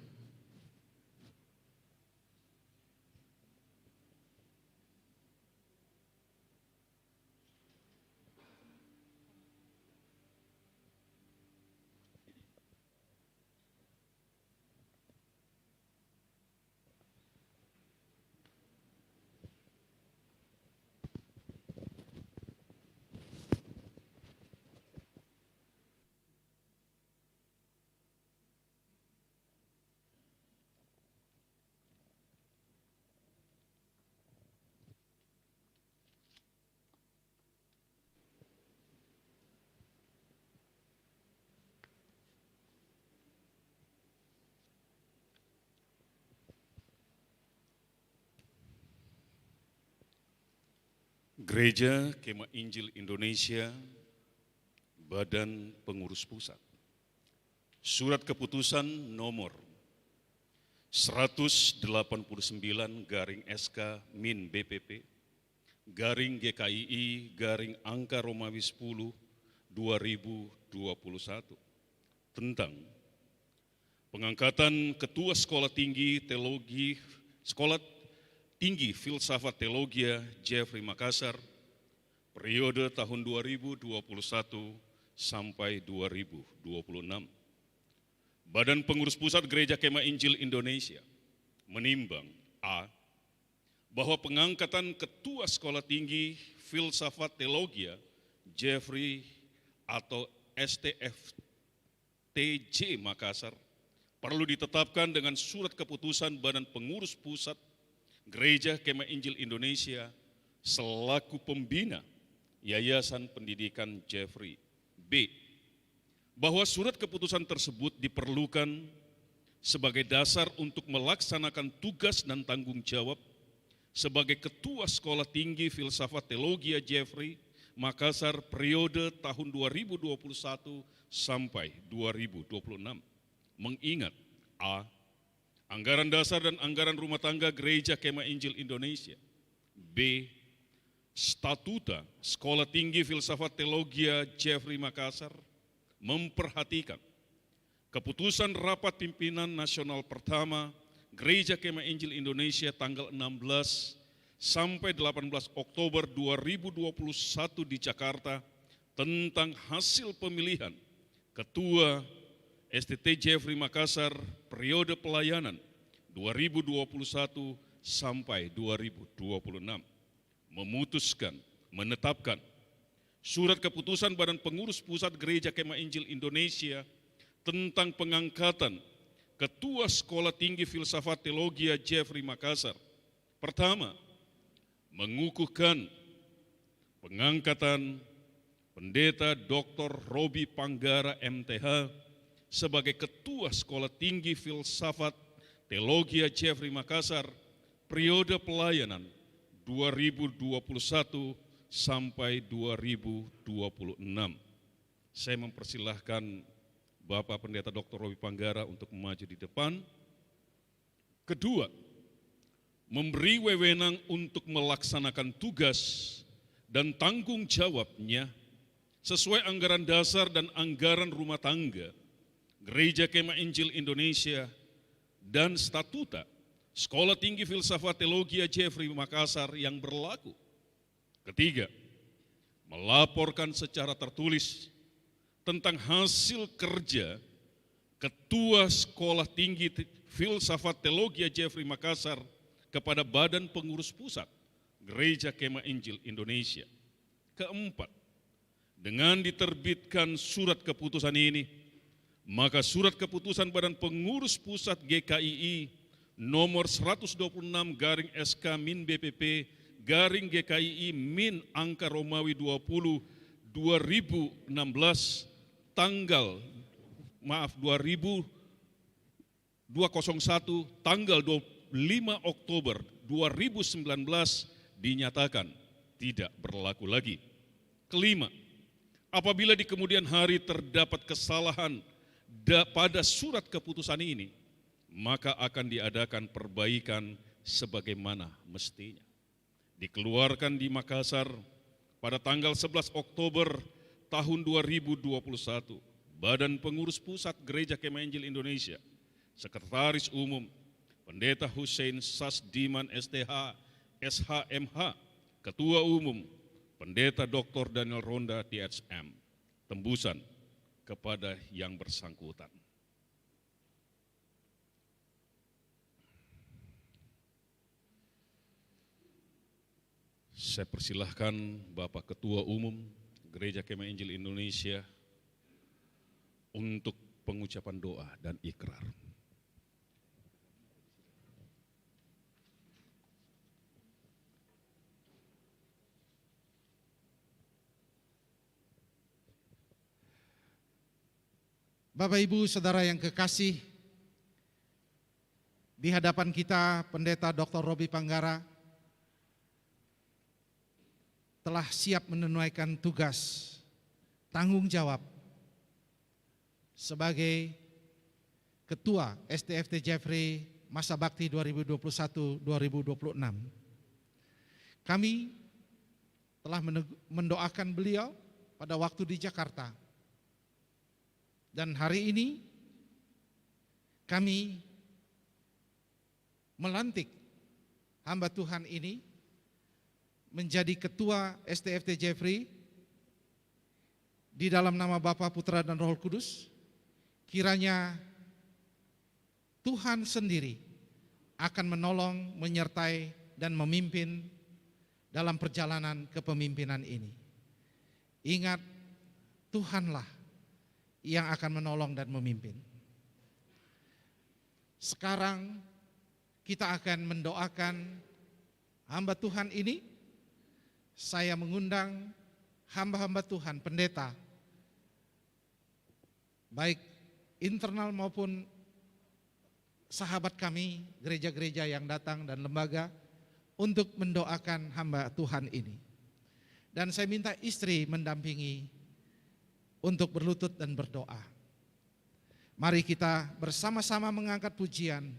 Gereja Kemah Injil Indonesia, Badan Pengurus Pusat. Surat keputusan nomor 189/SK-BPP /GKII Romawi 10 2021 tentang pengangkatan Ketua Sekolah Tinggi Filsafat Teologia Jeffrey Makassar periode tahun 2021 sampai 2026. Badan Pengurus Pusat Gereja Kemah Injil Indonesia menimbang A. Bahwa pengangkatan Ketua Sekolah Tinggi Filsafat Teologia Jeffrey atau STFTJ Makassar perlu ditetapkan dengan surat keputusan Badan Pengurus Pusat Gereja Kemah Injil Indonesia selaku pembina Yayasan Pendidikan Jeffrey. B. Bahwa surat keputusan tersebut diperlukan sebagai dasar untuk melaksanakan tugas dan tanggung jawab sebagai Ketua Sekolah Tinggi Filsafat Teologia Jeffrey Makassar periode tahun 2021 sampai 2026. Mengingat A. Anggaran dasar dan anggaran rumah tangga Gereja Kemah Injil Indonesia. B. Statuta Sekolah Tinggi Filsafat Teologia Jeffrey Makassar memperhatikan keputusan Rapat Pimpinan Nasional Pertama Gereja Kemah Injil Indonesia tanggal 16 sampai 18 Oktober 2021 di Jakarta tentang hasil pemilihan Ketua STT Jeffrey Makassar periode pelayanan 2021 sampai 2026. Memutuskan, menetapkan surat keputusan Badan Pengurus Pusat Gereja Kemah Injil Indonesia tentang pengangkatan Ketua Sekolah Tinggi Filsafat Teologi Jeffrey Makassar. Pertama, mengukuhkan pengangkatan Pendeta Dr. Robi Panggara MTH sebagai Ketua Sekolah Tinggi Filsafat Teologi Jeffrey Makassar periode pelayanan 2021 sampai 2026. Saya mempersilahkan Bapak Pendeta Dr. Robi Panggara untuk maju di depan. Kedua, memberi wewenang untuk melaksanakan tugas dan tanggung jawabnya sesuai anggaran dasar dan anggaran rumah tangga Gereja Kemah Injil Indonesia dan statuta Sekolah Tinggi Filsafat Teologi Jeffrey Makassar yang berlaku. Ketiga, melaporkan secara tertulis tentang hasil kerja Ketua Sekolah Tinggi Filsafat Teologi Jeffrey Makassar kepada Badan Pengurus Pusat Gereja Kemah Injil Indonesia. Keempat, dengan diterbitkan surat keputusan ini, maka surat keputusan Badan Pengurus Pusat GKII nomor 126/SK-BPP/GKII min angka Romawi 20 2016 2001 tanggal 25 Oktober 2019 dinyatakan tidak berlaku lagi. Kelima, apabila di kemudian hari terdapat kesalahan pada surat keputusan ini, maka akan diadakan perbaikan sebagaimana mestinya. Dikeluarkan di Makassar pada tanggal 11 Oktober tahun 2021, Badan Pengurus Pusat Gereja Kemah Injil Indonesia, Sekretaris Umum Pendeta Hussein Sasdiman STH, SHMH, Ketua Umum Pendeta Dr. Daniel Ronda THM, tembusan kepada yang bersangkutan. Saya persilahkan Bapak Ketua Umum Gereja Kemah Injil Indonesia untuk pengucapan doa dan ikrar. Bapak Ibu Saudara yang kekasih, di hadapan kita Pendeta Dr. Robi Panggara telah siap menunaikan tugas tanggung jawab sebagai Ketua STFT Jeffrey Masa Bakti 2021-2026. Kami telah mendoakan beliau pada waktu di Jakarta. Dan hari ini kami melantik hamba Tuhan ini menjadi Ketua STFT Jeffrey di dalam nama Bapa, Putra, dan Roh Kudus. Kiranya Tuhan sendiri akan menolong, menyertai, dan memimpin dalam perjalanan kepemimpinan ini. Ingat, Tuhanlah yang akan menolong dan memimpin. Sekarang kita akan mendoakan hamba Tuhan ini. Saya mengundang hamba-hamba Tuhan, pendeta, baik internal maupun sahabat kami, gereja-gereja yang datang dan lembaga, untuk mendoakan hamba Tuhan ini. Dan saya minta istri mendampingi untuk berlutut dan berdoa. Mari kita bersama-sama mengangkat pujian,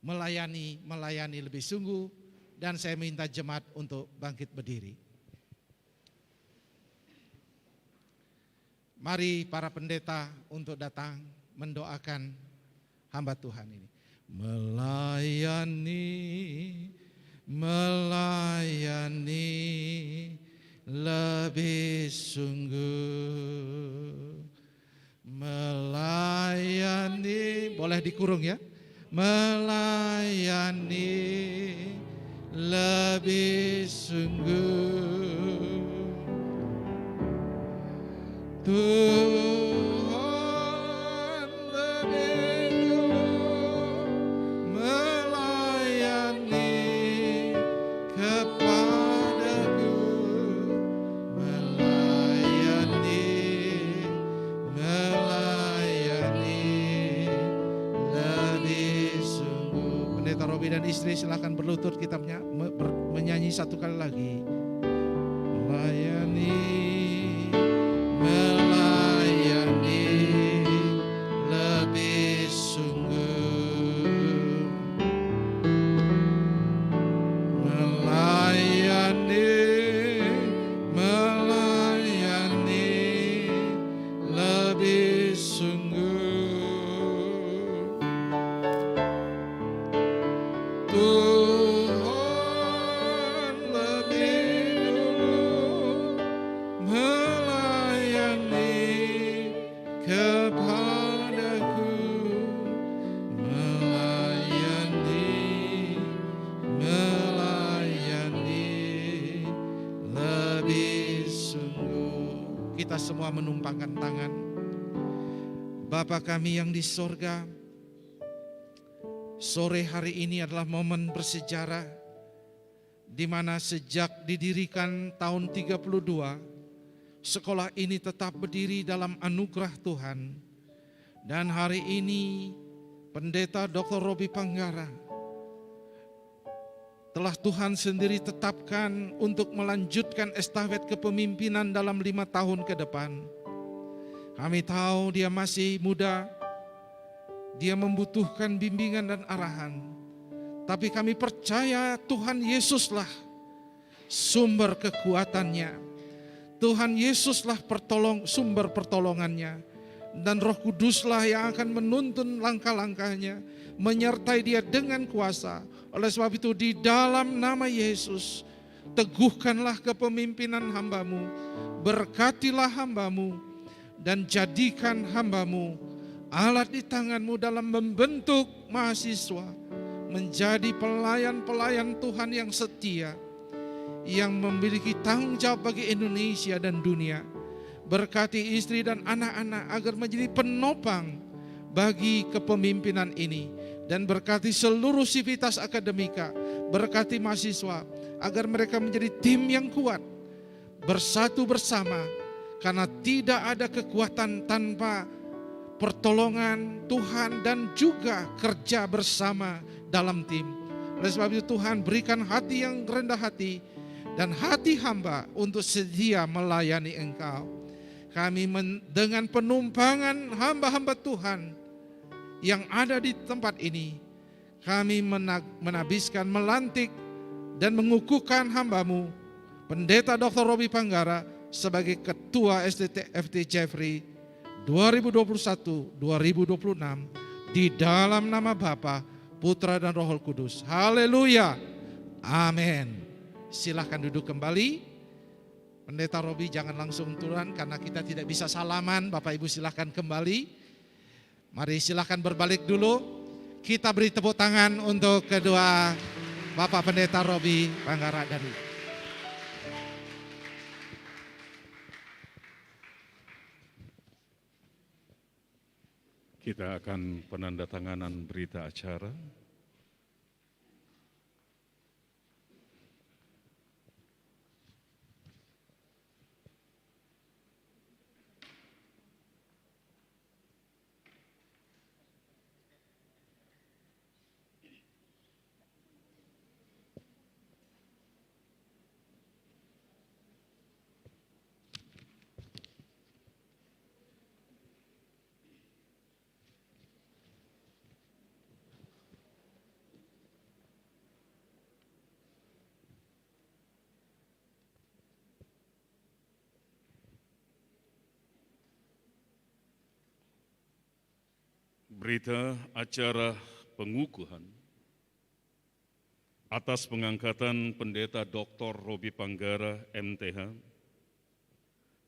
melayani lebih sungguh, dan saya minta jemaat untuk bangkit berdiri. Mari para pendeta untuk datang mendoakan hamba Tuhan ini. Melayani lebih sungguh. Melayani, boleh dikurung ya. Melayani lebih sungguh. Tuhan lebih dulu melayani kepadaku, melayani lebih sungguh. Pendeta Robi dan istri silakan berlutut, kita menyanyi satu kali lagi. Melayani lebih sungguh. Melayani lebih sungguh. Tuhan lebih dulu melayani kepadaku, melayani lebih sungguh. Kita semua menumpangkan tangan. Bapa kami yang di sorga, sore hari ini adalah momen bersejarah di mana sejak didirikan tahun 32, sekolah ini tetap berdiri dalam anugerah Tuhan. Dan hari ini Pendeta Dr. Robi Panggara telah Tuhan sendiri tetapkan untuk melanjutkan estafet kepemimpinan dalam 5 tahun ke depan. Kami tahu dia masih muda, dia membutuhkan bimbingan dan arahan. Tapi kami percaya Tuhan Yesuslah sumber kekuatannya. Tuhan Yesuslah sumber pertolongannya. Dan Roh Kuduslah yang akan menuntun langkah-langkahnya, menyertai dia dengan kuasa. Oleh sebab itu di dalam nama Yesus, teguhkanlah kepemimpinan hambamu, berkatilah hambamu, dan jadikan hambamu alat di tanganmu dalam membentuk mahasiswa menjadi pelayan-pelayan Tuhan yang setia, yang memiliki tanggung jawab bagi Indonesia dan dunia. Berkati istri dan anak-anak agar menjadi penopang bagi kepemimpinan ini, dan berkati seluruh sivitas akademika, berkati mahasiswa agar mereka menjadi tim yang kuat, bersatu bersama, karena tidak ada kekuatan tanpa pertolongan Tuhan dan juga kerja bersama dalam tim. Oleh sebab itu Tuhan berikan hati yang rendah hati dan hati hamba untuk sedia melayani Engkau. Kami dengan penumpangan hamba-hamba Tuhan yang ada di tempat ini, kami menabiskan, melantik dan mengukuhkan hambamu Pendeta Dr. Robi Panggara sebagai Ketua SDT-FT Jeffrey 2021-2026 di dalam nama Bapa, Putra dan Roh Kudus. Haleluya. Amin. Silahkan duduk kembali. Pendeta Robi jangan langsung turun karena kita tidak bisa salaman. Bapak Ibu silahkan kembali. Mari silahkan berbalik dulu. Kita beri tepuk tangan untuk kedua Bapak Pendeta Robi Panggara dari. Kita akan penandatanganan berita acara. Berita acara pengukuhan atas pengangkatan Pendeta Dr. Robi Panggara, MTH,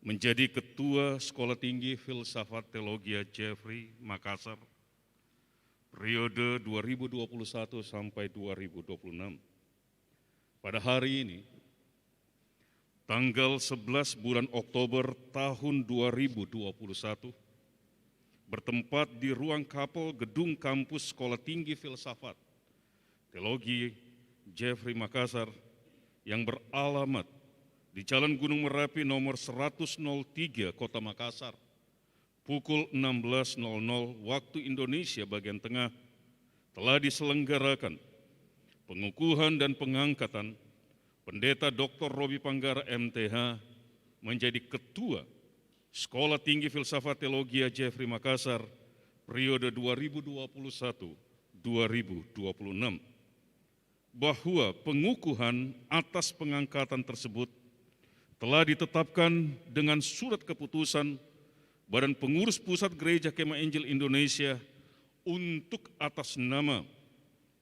menjadi Ketua Sekolah Tinggi Filsafat Teologia Jeffrey Makassar, periode 2021 sampai 2026. Pada hari ini, tanggal 11 bulan Oktober tahun 2021, bertempat di ruang kapel gedung kampus Sekolah Tinggi Filsafat Teologi Jeffrey Makassar yang beralamat di Jalan Gunung Merapi nomor 103 Kota Makassar, pukul 16.00 waktu Indonesia bagian tengah, telah diselenggarakan pengukuhan dan pengangkatan Pendeta Dr. Robi Panggara, MTH, menjadi Ketua Sekolah Tinggi Filsafat Teologia Jeffrey Makassar, periode 2021-2026. Bahwa pengukuhan atas pengangkatan tersebut telah ditetapkan dengan surat keputusan Badan Pengurus Pusat Gereja Kemah Injil Indonesia untuk atas nama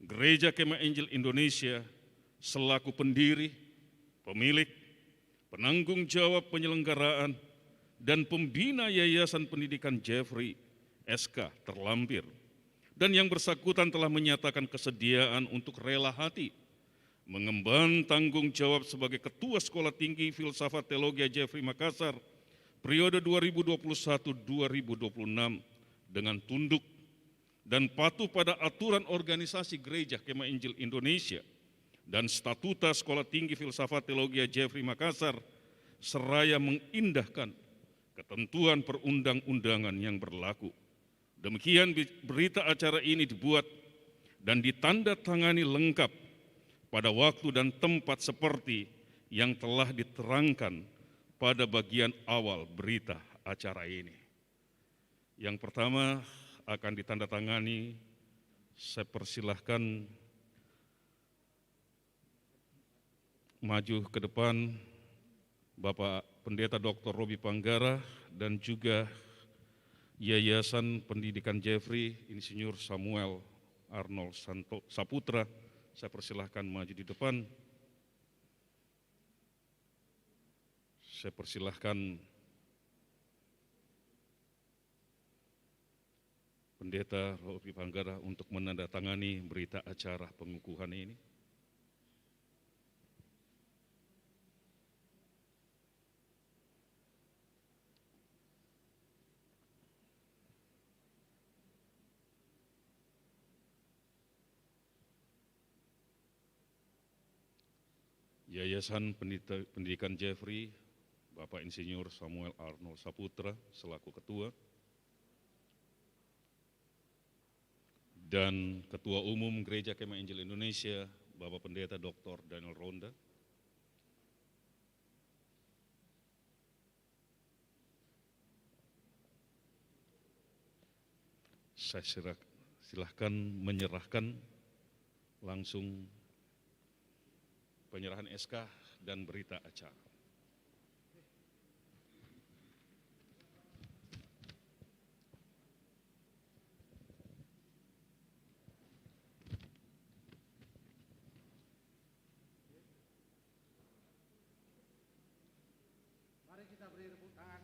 Gereja Kemah Injil Indonesia selaku pendiri, pemilik, penanggung jawab penyelenggaraan, dan pembina Yayasan Pendidikan Jeffrey SK terlampir, dan yang bersangkutan telah menyatakan kesediaan untuk rela hati mengemban tanggung jawab sebagai Ketua Sekolah Tinggi Filsafat Teologia Jeffrey Makassar periode 2021-2026 dengan tunduk dan patuh pada aturan organisasi Gereja Kemah Injil Indonesia dan statuta Sekolah Tinggi Filsafat Teologia Jeffrey Makassar, seraya mengindahkan ketentuan perundang-undangan yang berlaku. Demikian berita acara ini dibuat dan ditandatangani lengkap pada waktu dan tempat seperti yang telah diterangkan pada bagian awal berita acara ini. Yang pertama akan ditandatangani, saya persilahkan maju ke depan Bapak Pendeta Dr. Robi Panggara dan juga Yayasan Pendidikan Jeffrey, Insinyur Samuel Arnold Saputra. Saya persilahkan maju di depan. Saya persilahkan Pendeta Robi Panggara untuk menandatangani berita acara pengukuhan ini. Yayasan Pendidikan Jeffrey, Bapak Insinyur Samuel Arnold Saputra selaku Ketua, dan Ketua Umum Gereja Kemah Injil Indonesia, Bapak Pendeta Dr. Daniel Ronda. Saya silahkan menyerahkan langsung penyerahan SK dan berita acara. Mari kita beri tepuk tangan.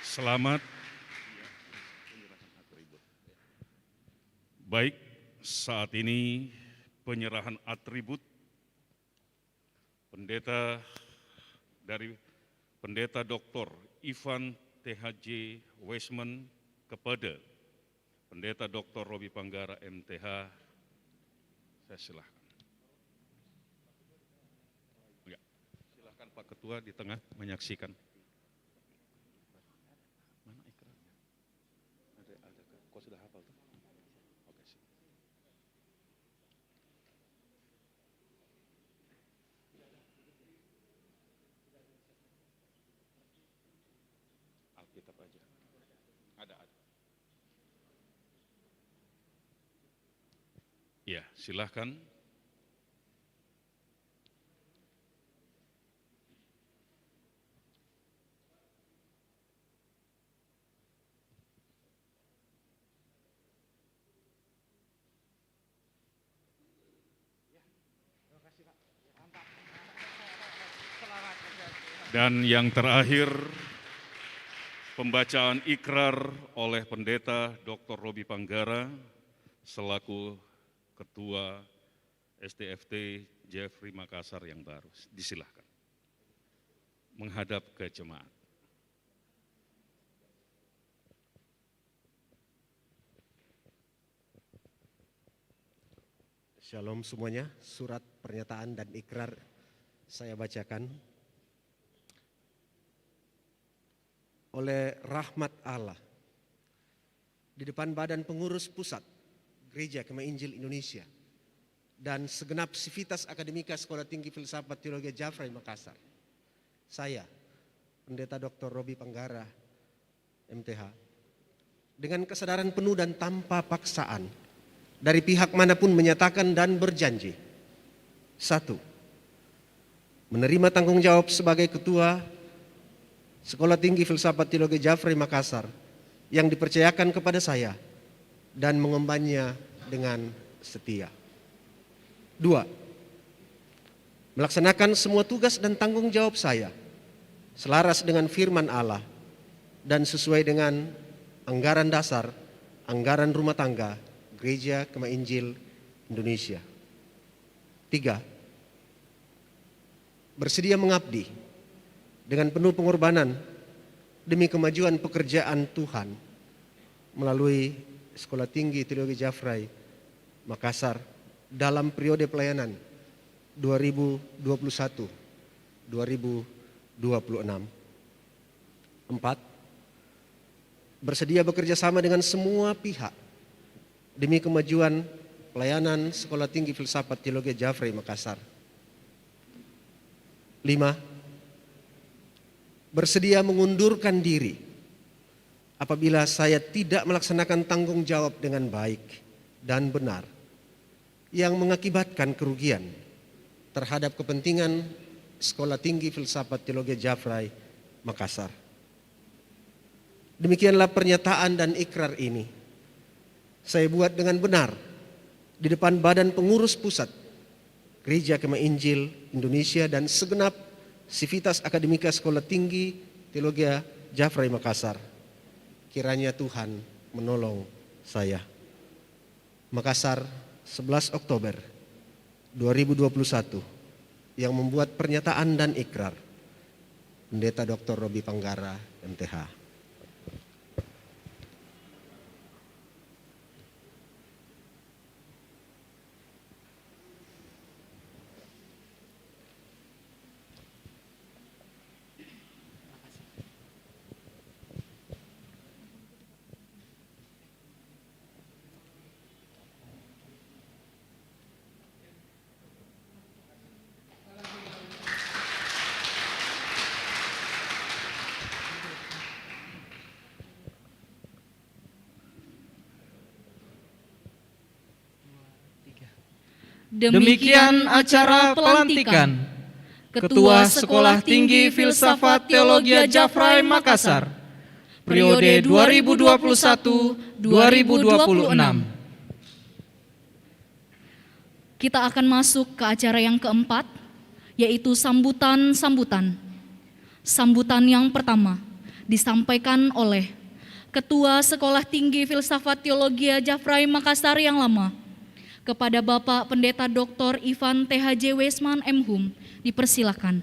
Selamat. Baik, saat ini penyerahan atribut Pendeta Dr. Ivan THJ Weisman kepada Pendeta Dr. Robi Panggara, MTH. Saya silahkan. Ya, silahkan Pak Ketua di tengah menyaksikan. Mana ikrarnya? Ada, kau sudah hafal tuh? Oke, sip. Alkitab aja. Ada. Ya, silahkan. Dan yang terakhir, pembacaan ikrar oleh Pendeta Dr. Robi Panggara selaku Ketua STFT Jeffrey Makassar yang baru. Disilahkan menghadap ke jemaat. Shalom semuanya, surat pernyataan dan ikrar saya bacakan. Oleh rahmat Allah, di depan Badan Pengurus Pusat Gereja Kemah Injil Indonesia dan segenap sivitas akademika Sekolah Tinggi Filsafat Teologi Jafrai Makassar, saya, Pendeta Dr. Robi Panggara, MTH, dengan kesadaran penuh dan tanpa paksaan dari pihak manapun menyatakan dan berjanji. 1. Menerima tanggung jawab sebagai Ketua Sekolah Tinggi Filsafat Teologi Jafrai Makassar yang dipercayakan kepada saya dan mengembannya dengan setia. 2. Melaksanakan semua tugas dan tanggung jawab saya selaras dengan firman Allah dan sesuai dengan anggaran dasar, anggaran rumah tangga Gereja Kemah Injil Indonesia. 3. Bersedia mengabdi dengan penuh pengorbanan demi kemajuan pekerjaan Tuhan melalui Sekolah Tinggi Teologi Jafrai Makassar dalam periode pelayanan 2021-2026. 4. Bersedia bekerja sama dengan semua pihak demi kemajuan pelayanan Sekolah Tinggi Filsafat Teologi Jafrai Makassar. 5. Bersedia mengundurkan diri apabila saya tidak melaksanakan tanggung jawab dengan baik dan benar yang mengakibatkan kerugian terhadap kepentingan Sekolah Tinggi Filsafat Teologi Jafrai Makassar. Demikianlah pernyataan dan ikrar ini saya buat dengan benar di depan Badan Pengurus Pusat Gereja Kemah Injil Indonesia dan segenap sivitas akademika Sekolah Tinggi Teologi Jafrai Makassar. Kiranya Tuhan menolong saya. Makassar, 11 Oktober 2021, yang membuat pernyataan dan ikrar Pendeta Dr. Robi Panggara, MTH. Demikian acara pelantikan Ketua Sekolah Tinggi Filsafat Teologi Jafrai Makassar periode 2021-2026. Kita akan masuk ke acara yang keempat, yaitu sambutan-sambutan. Sambutan yang pertama disampaikan oleh Ketua Sekolah Tinggi Filsafat Teologi Jafrai Makassar yang lama, kepada Bapak Pendeta Dr. Ivan THJ Wesman M.Hum, dipersilakan.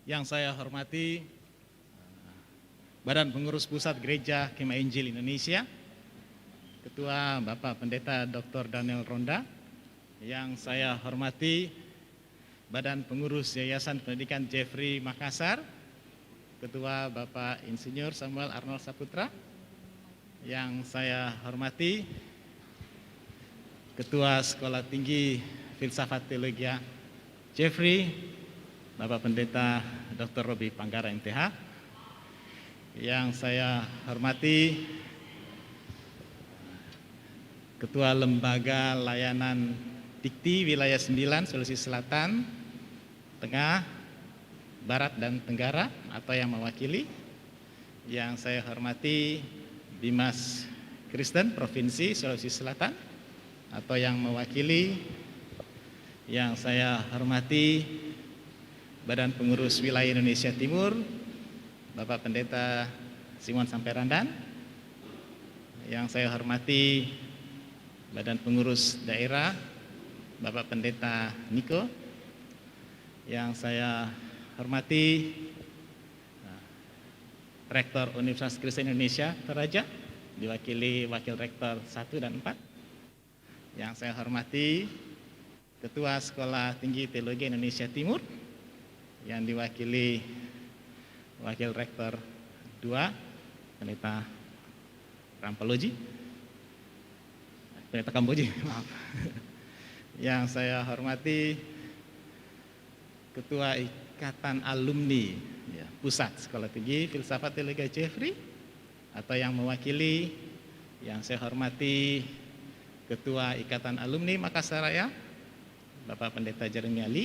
Yang saya hormati Badan Pengurus Pusat Gereja Kemah Injil Indonesia, Ketua Bapak Pendeta Dr. Daniel Ronda, yang saya hormati Badan Pengurus Yayasan Pendidikan Jeffrey Makassar, Ketua Bapak Insinyur Samuel Arnold Saputra, yang saya hormati Ketua Sekolah Tinggi Filsafat Teologi Jeffrey, Bapak Pendeta Dr. Robi Panggara MTH, yang saya hormati Ketua Lembaga Layanan Dikti Wilayah 9 Sulawesi Selatan, Tengah, Barat dan Tenggara atau yang mewakili, yang saya hormati Bimas Kristen Provinsi Sulawesi Selatan, atau yang mewakili yang saya hormati Badan Pengurus Wilayah Indonesia Timur, Bapak Pendeta Simon Samperandan, yang saya hormati Badan Pengurus Daerah Bapak Pendeta Niko, yang saya hormati Rektor Universitas Kristen Indonesia Toraja, diwakili Wakil Rektor 1 dan 4, yang saya hormati Ketua Sekolah Tinggi Teologi Indonesia Timur, yang diwakili Wakil Rektor 2, Pendeta Rampaloji, Pendeta Kamboji, maaf. Yang saya hormati Ketua Ikatan Alumni Pusat Sekolah Tinggi Filsafat Teologi Jeffrey, atau yang mewakili yang saya hormati Ketua Ikatan Alumni Makassar Raya, Bapak Pendeta Jeremy Ali,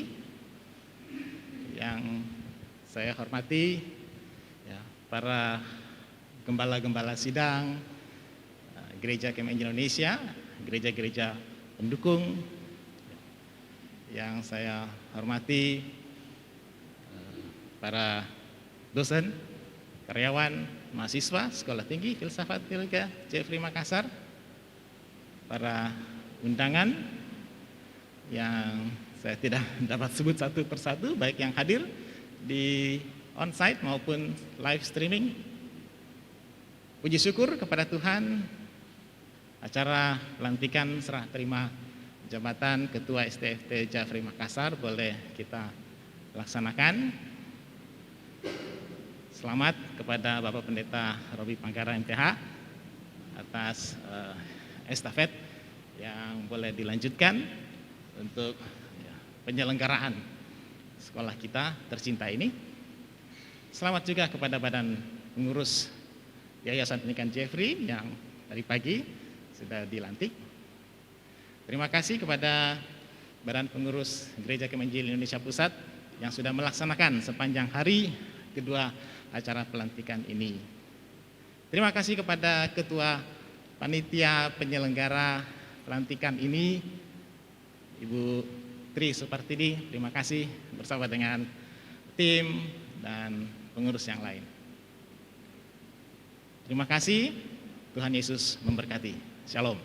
yang saya hormati para gembala-gembala sidang Gereja Kemah Indonesia, gereja-gereja pendukung, yang saya hormati para dosen, karyawan, mahasiswa Sekolah Tinggi Filsafat Teologi Jeffrey Makassar, para undangan yang saya tidak dapat sebut satu persatu, baik yang hadir di onsite maupun live streaming. Puji syukur kepada Tuhan, acara pelantikan serah terima jabatan Ketua STFT Jeffrey Makassar boleh kita laksanakan. Selamat kepada Bapak Pendeta Robi Panggara MTH atas estafet yang boleh dilanjutkan untuk penyelenggaraan sekolah kita tercinta ini. Selamat juga kepada Badan Pengurus Yayasan Pendidikan Jeffrey yang tadi pagi sudah dilantik. Terima kasih kepada Badan Pengurus Gereja Kemah Injil Indonesia Pusat yang sudah melaksanakan sepanjang hari kedua acara pelantikan ini. Terima kasih kepada Ketua Panitia Penyelenggara pelantikan ini, Ibu Tri Supartidi. Terima kasih bersama dengan tim dan pengurus yang lain. Terima kasih, Tuhan Yesus memberkati. Shalom.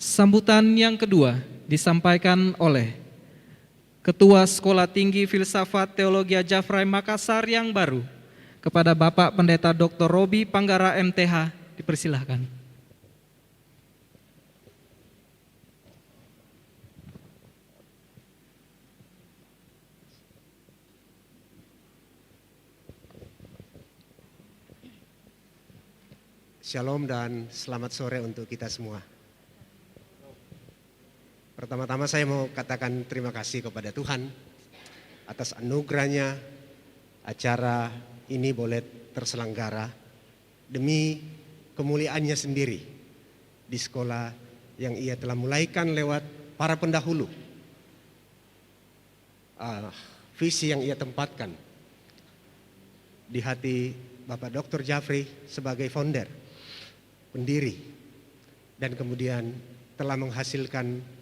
Sambutan yang kedua disampaikan oleh Ketua Sekolah Tinggi Filsafat Teologi Jafrai Makassar yang baru kepada Bapak Pendeta Dr. Robi Panggara MTH. Dipersilahkan. Shalom dan selamat sore untuk kita semua. Pertama-tama saya mau katakan terima kasih kepada Tuhan atas anugerahnya acara ini boleh terselenggara demi kemuliaannya sendiri di sekolah yang ia telah mulaikan lewat para pendahulu. Visi yang ia tempatkan di hati Bapak Dr. Jafri sebagai founder, pendiri, dan kemudian telah menghasilkan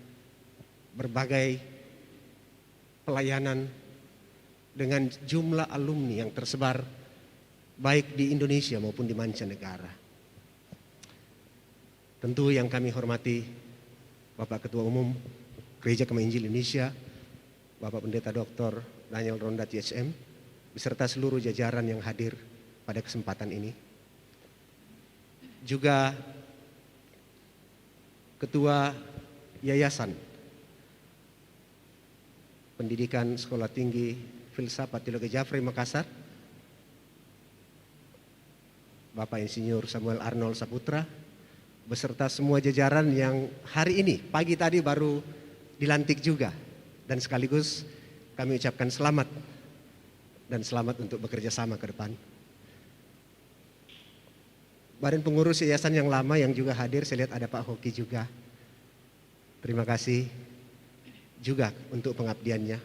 berbagai pelayanan dengan jumlah alumni yang tersebar baik di Indonesia maupun di mancanegara. Tentu yang kami hormati Bapak Ketua Umum Gereja Kemah Injil Indonesia, Bapak Pendeta Dr. Daniel Ronda THM, beserta seluruh jajaran yang hadir pada kesempatan ini. Juga Ketua Yayasan Pendidikan Sekolah Tinggi Filsafat Teologi Jafrai Makassar, Bapak Insinyur Samuel Arnold Saputra, beserta semua jajaran yang hari ini, pagi tadi baru dilantik juga. Dan sekaligus kami ucapkan selamat dan selamat untuk bekerja sama ke depan. Badan pengurus yayasan yang lama yang juga hadir, saya lihat ada Pak Hoki juga. Terima kasih. juga untuk pengabdiannya.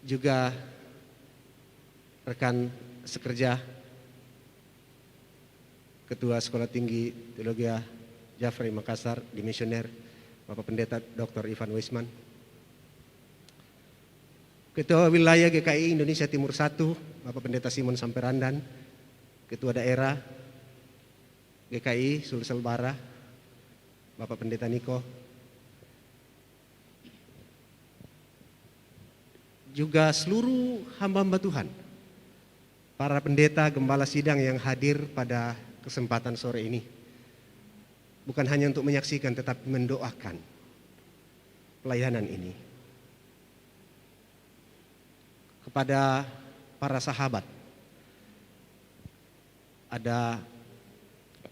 Juga rekan sekerja Ketua Sekolah Tinggi Teologi Jafrey Makassar, Dimisioner Bapak Pendeta Dr. Ivan Wisman. Ketua Wilayah GKI Indonesia Timur 1, Bapak Pendeta Simon Samperandan. Ketua Daerah GKI Sulsel Bara, Bapak Pendeta Niko. Juga seluruh hamba-hamba Tuhan, para pendeta, gembala sidang yang hadir pada kesempatan sore ini. Bukan hanya untuk menyaksikan tetapi mendoakan pelayanan ini. Kepada para sahabat, ada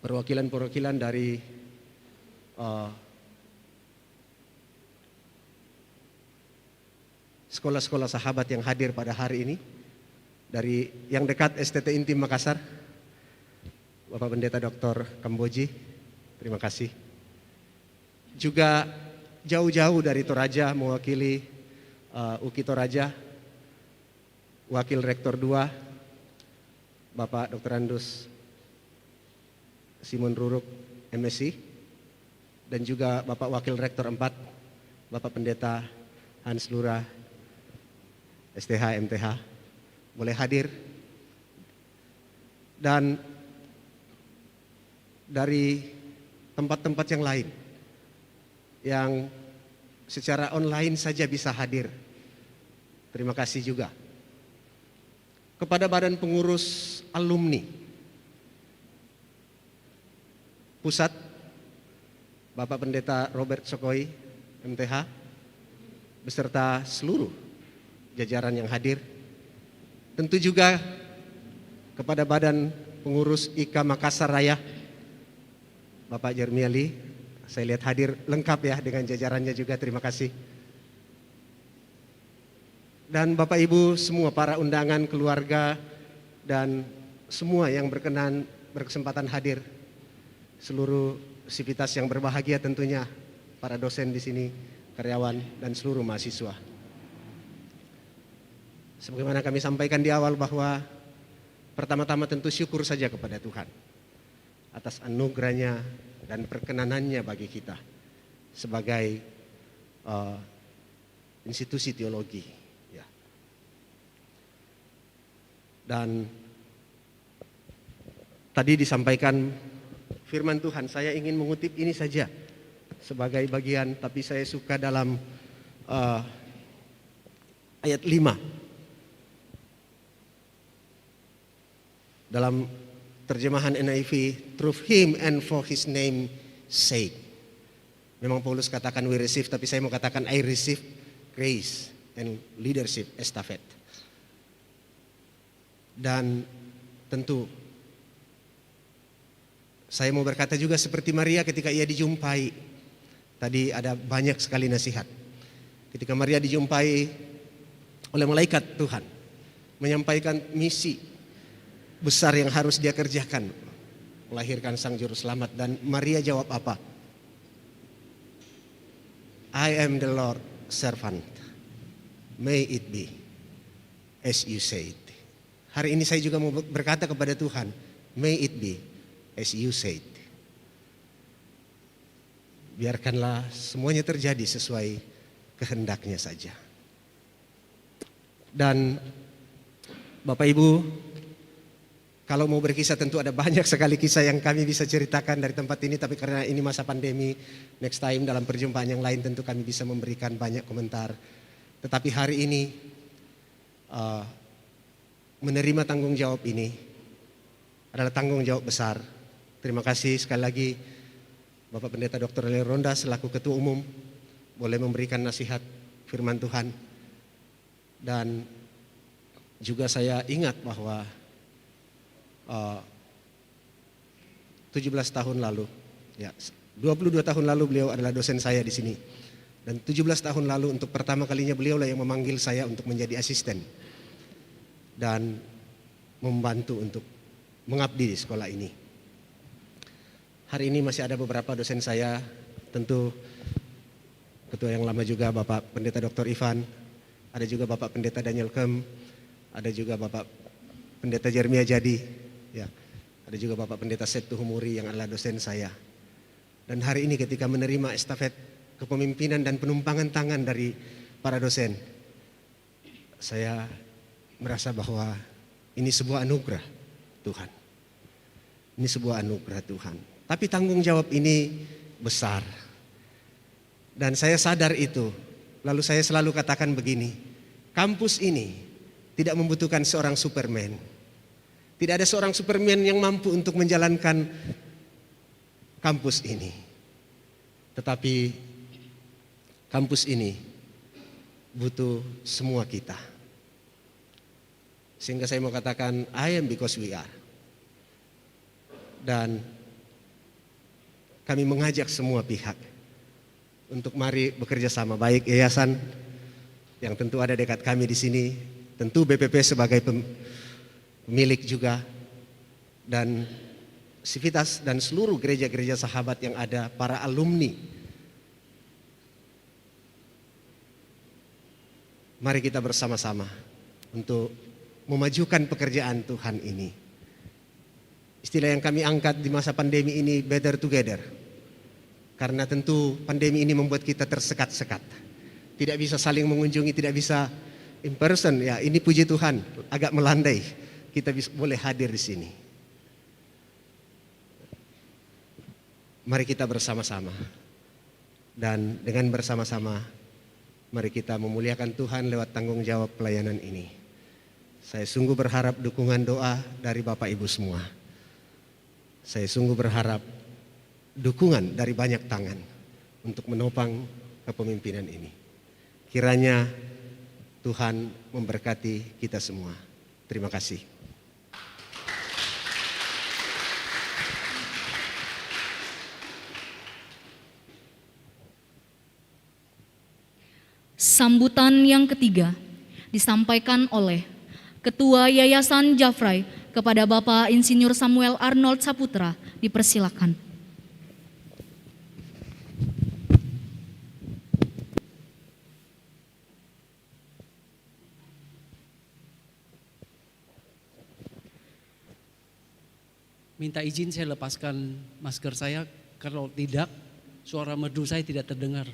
perwakilan-perwakilan dari sekolah-sekolah sahabat yang hadir pada hari ini. Dari yang dekat STT Intim Makassar, Bapak Pendeta Dr. Kamboji, terima kasih. Juga jauh-jauh dari Toraja mewakili UKI Toraja, Wakil Rektor 2, Bapak Dr. Andus Simon Ruruk, MSc, dan juga Bapak Wakil Rektor 4, Bapak Pendeta Hans Lura, STH, MTH, boleh hadir. Dan dari tempat-tempat yang lain yang secara online saja bisa hadir, terima kasih juga. Kepada Badan Pengurus Alumni Pusat, Bapak Pendeta Robert Sokoi, MTH, beserta seluruh jajaran yang hadir. Tentu juga kepada Badan Pengurus IKA Makassar Raya, Bapak Jermiali, saya lihat hadir lengkap ya dengan jajarannya juga, terima kasih. Dan Bapak Ibu semua, para undangan, keluarga, dan semua yang berkesempatan hadir, seluruh sivitas yang berbahagia tentunya, para dosen di sini, karyawan, dan seluruh mahasiswa. Sebagaimana kami sampaikan di awal bahwa pertama-tama tentu syukur saja kepada Tuhan atas anugerahnya dan perkenanannya bagi kita sebagai institusi teologi. Ya. Dan tadi disampaikan firman Tuhan, saya ingin mengutip ini saja sebagai bagian, tapi saya suka dalam ayat 5. Dalam terjemahan NIV, through him and for his name sake. Memang Paulus katakan we receive, tapi saya mau katakan I receive grace and leadership estafette. Dan tentu saya mau berkata juga seperti Maria ketika ia dijumpai. Tadi ada banyak sekali nasihat. Ketika Maria dijumpai oleh malaikat Tuhan, menyampaikan misi besar yang harus dia kerjakan, melahirkan sang juru selamat. Dan Maria jawab apa? I am the Lord servant, may it be as you said. Hari ini saya juga mau berkata kepada Tuhan, may it be as you said. Biarkanlah semuanya terjadi sesuai kehendaknya saja. Dan Bapak Ibu, kalau mau berkisah tentu ada banyak sekali kisah yang kami bisa ceritakan dari tempat ini, tapi karena ini masa pandemi, next time dalam perjumpaan yang lain tentu kami bisa memberikan banyak komentar. Tetapi hari ini menerima tanggung jawab ini adalah tanggung jawab besar. Terima kasih sekali lagi Bapak Pendeta Dr. Daniel Ronda selaku Ketua Umum boleh memberikan nasihat firman Tuhan. Dan juga saya ingat bahwa 17 tahun lalu, ya 22 tahun lalu beliau adalah dosen saya di sini. Dan 17 tahun lalu untuk pertama kalinya beliaulah yang memanggil saya untuk menjadi asisten dan membantu untuk mengabdi di sekolah ini. Hari ini masih ada beberapa dosen saya tentu ketua yang lama juga Bapak Pendeta Dr. Ivan, ada juga Bapak Pendeta Daniel Kem, ada juga Bapak Pendeta Jeremia Jadi, ya, ada juga Bapak Pendeta Setu Humuri yang adalah dosen saya. Dan hari ini ketika menerima estafet kepemimpinan dan penumpangan tangan dari para dosen, saya merasa bahwa ini sebuah anugerah Tuhan. Ini sebuah anugerah Tuhan. Tapi tanggung jawab ini besar. Dan saya sadar itu. Lalu saya selalu katakan begini, kampus ini tidak membutuhkan seorang Superman. Tidak ada seorang Superman yang mampu untuk menjalankan kampus ini. Tetapi kampus ini butuh semua kita. Sehingga saya mau katakan, I am because we are. Dan kami mengajak semua pihak untuk mari bekerja sama, baik yayasan yang tentu ada dekat kami di sini, tentu BPP sebagai pemilik juga, dan Civitas dan seluruh gereja-gereja sahabat yang ada, para alumni. Mari kita bersama-sama untuk memajukan pekerjaan Tuhan ini. Istilah yang kami angkat di masa pandemi ini, better together. Karena tentu pandemi ini membuat kita tersekat-sekat. Tidak bisa saling mengunjungi, tidak bisa in person. Ya, ini puji Tuhan, agak melandai. Kita boleh hadir di sini. Mari kita bersama-sama. Dan dengan bersama-sama, mari kita memuliakan Tuhan lewat tanggung jawab pelayanan ini. Saya sungguh berharap dukungan doa dari Bapak Ibu semua. Saya sungguh berharap dukungan dari banyak tangan untuk menopang kepemimpinan ini. Kiranya Tuhan memberkati kita semua. Terima kasih. Sambutan yang ketiga disampaikan oleh Ketua Yayasan Jafrai kepada Bapak Insinyur Samuel Arnold Saputra. Dipersilakan. Minta izin saya lepaskan masker saya, kalau tidak suara merdu saya tidak terdengar.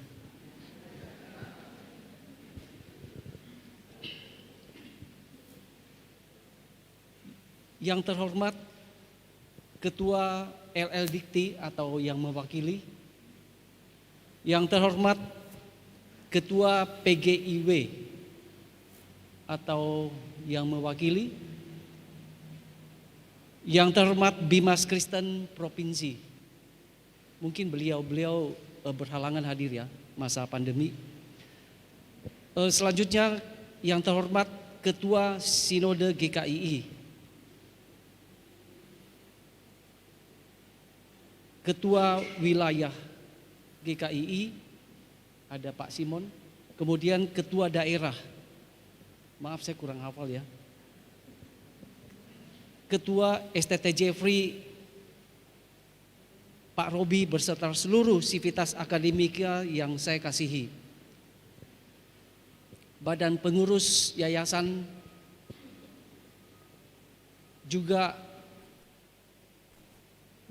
Yang terhormat Ketua LL Dikti atau yang mewakili, yang terhormat Ketua PGIW atau yang mewakili, yang terhormat Bimas Kristen Provinsi. Mungkin beliau berhalangan hadir ya masa pandemi. Selanjutnya yang terhormat Ketua Sinode GKII, Ketua Wilayah GKII, ada Pak Simon, kemudian Ketua Daerah, maaf saya kurang hafal ya, Ketua STT Jeffrey, Pak Robi beserta seluruh Civitas Akademika yang saya kasihi, Badan Pengurus Yayasan, juga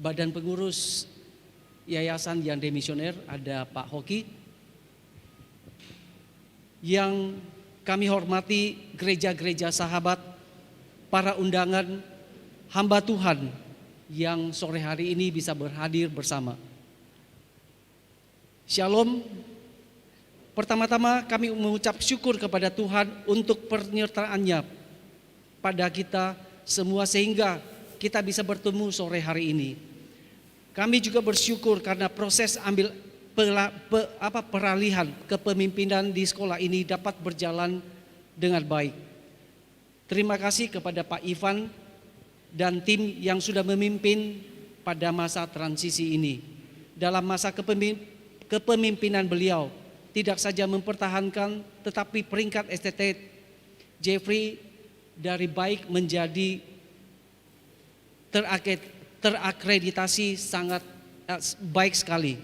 Badan Pengurus Yayasan yang demisioner, ada Pak Hoki. Yang kami hormati gereja-gereja sahabat, para undangan, hamba Tuhan yang sore hari ini bisa berhadir bersama. Shalom. Pertama-tama kami mengucap syukur kepada Tuhan untuk penyertaannya pada kita semua sehingga kita bisa bertemu sore hari ini. Kami juga bersyukur karena proses peralihan kepemimpinan di sekolah ini dapat berjalan dengan baik. Terima kasih kepada Pak Ivan dan tim yang sudah memimpin pada masa transisi ini. Dalam masa kepemimpinan beliau, tidak saja mempertahankan tetapi peringkat STT Jeffrey dari baik menjadi terakreditasi sangat baik sekali.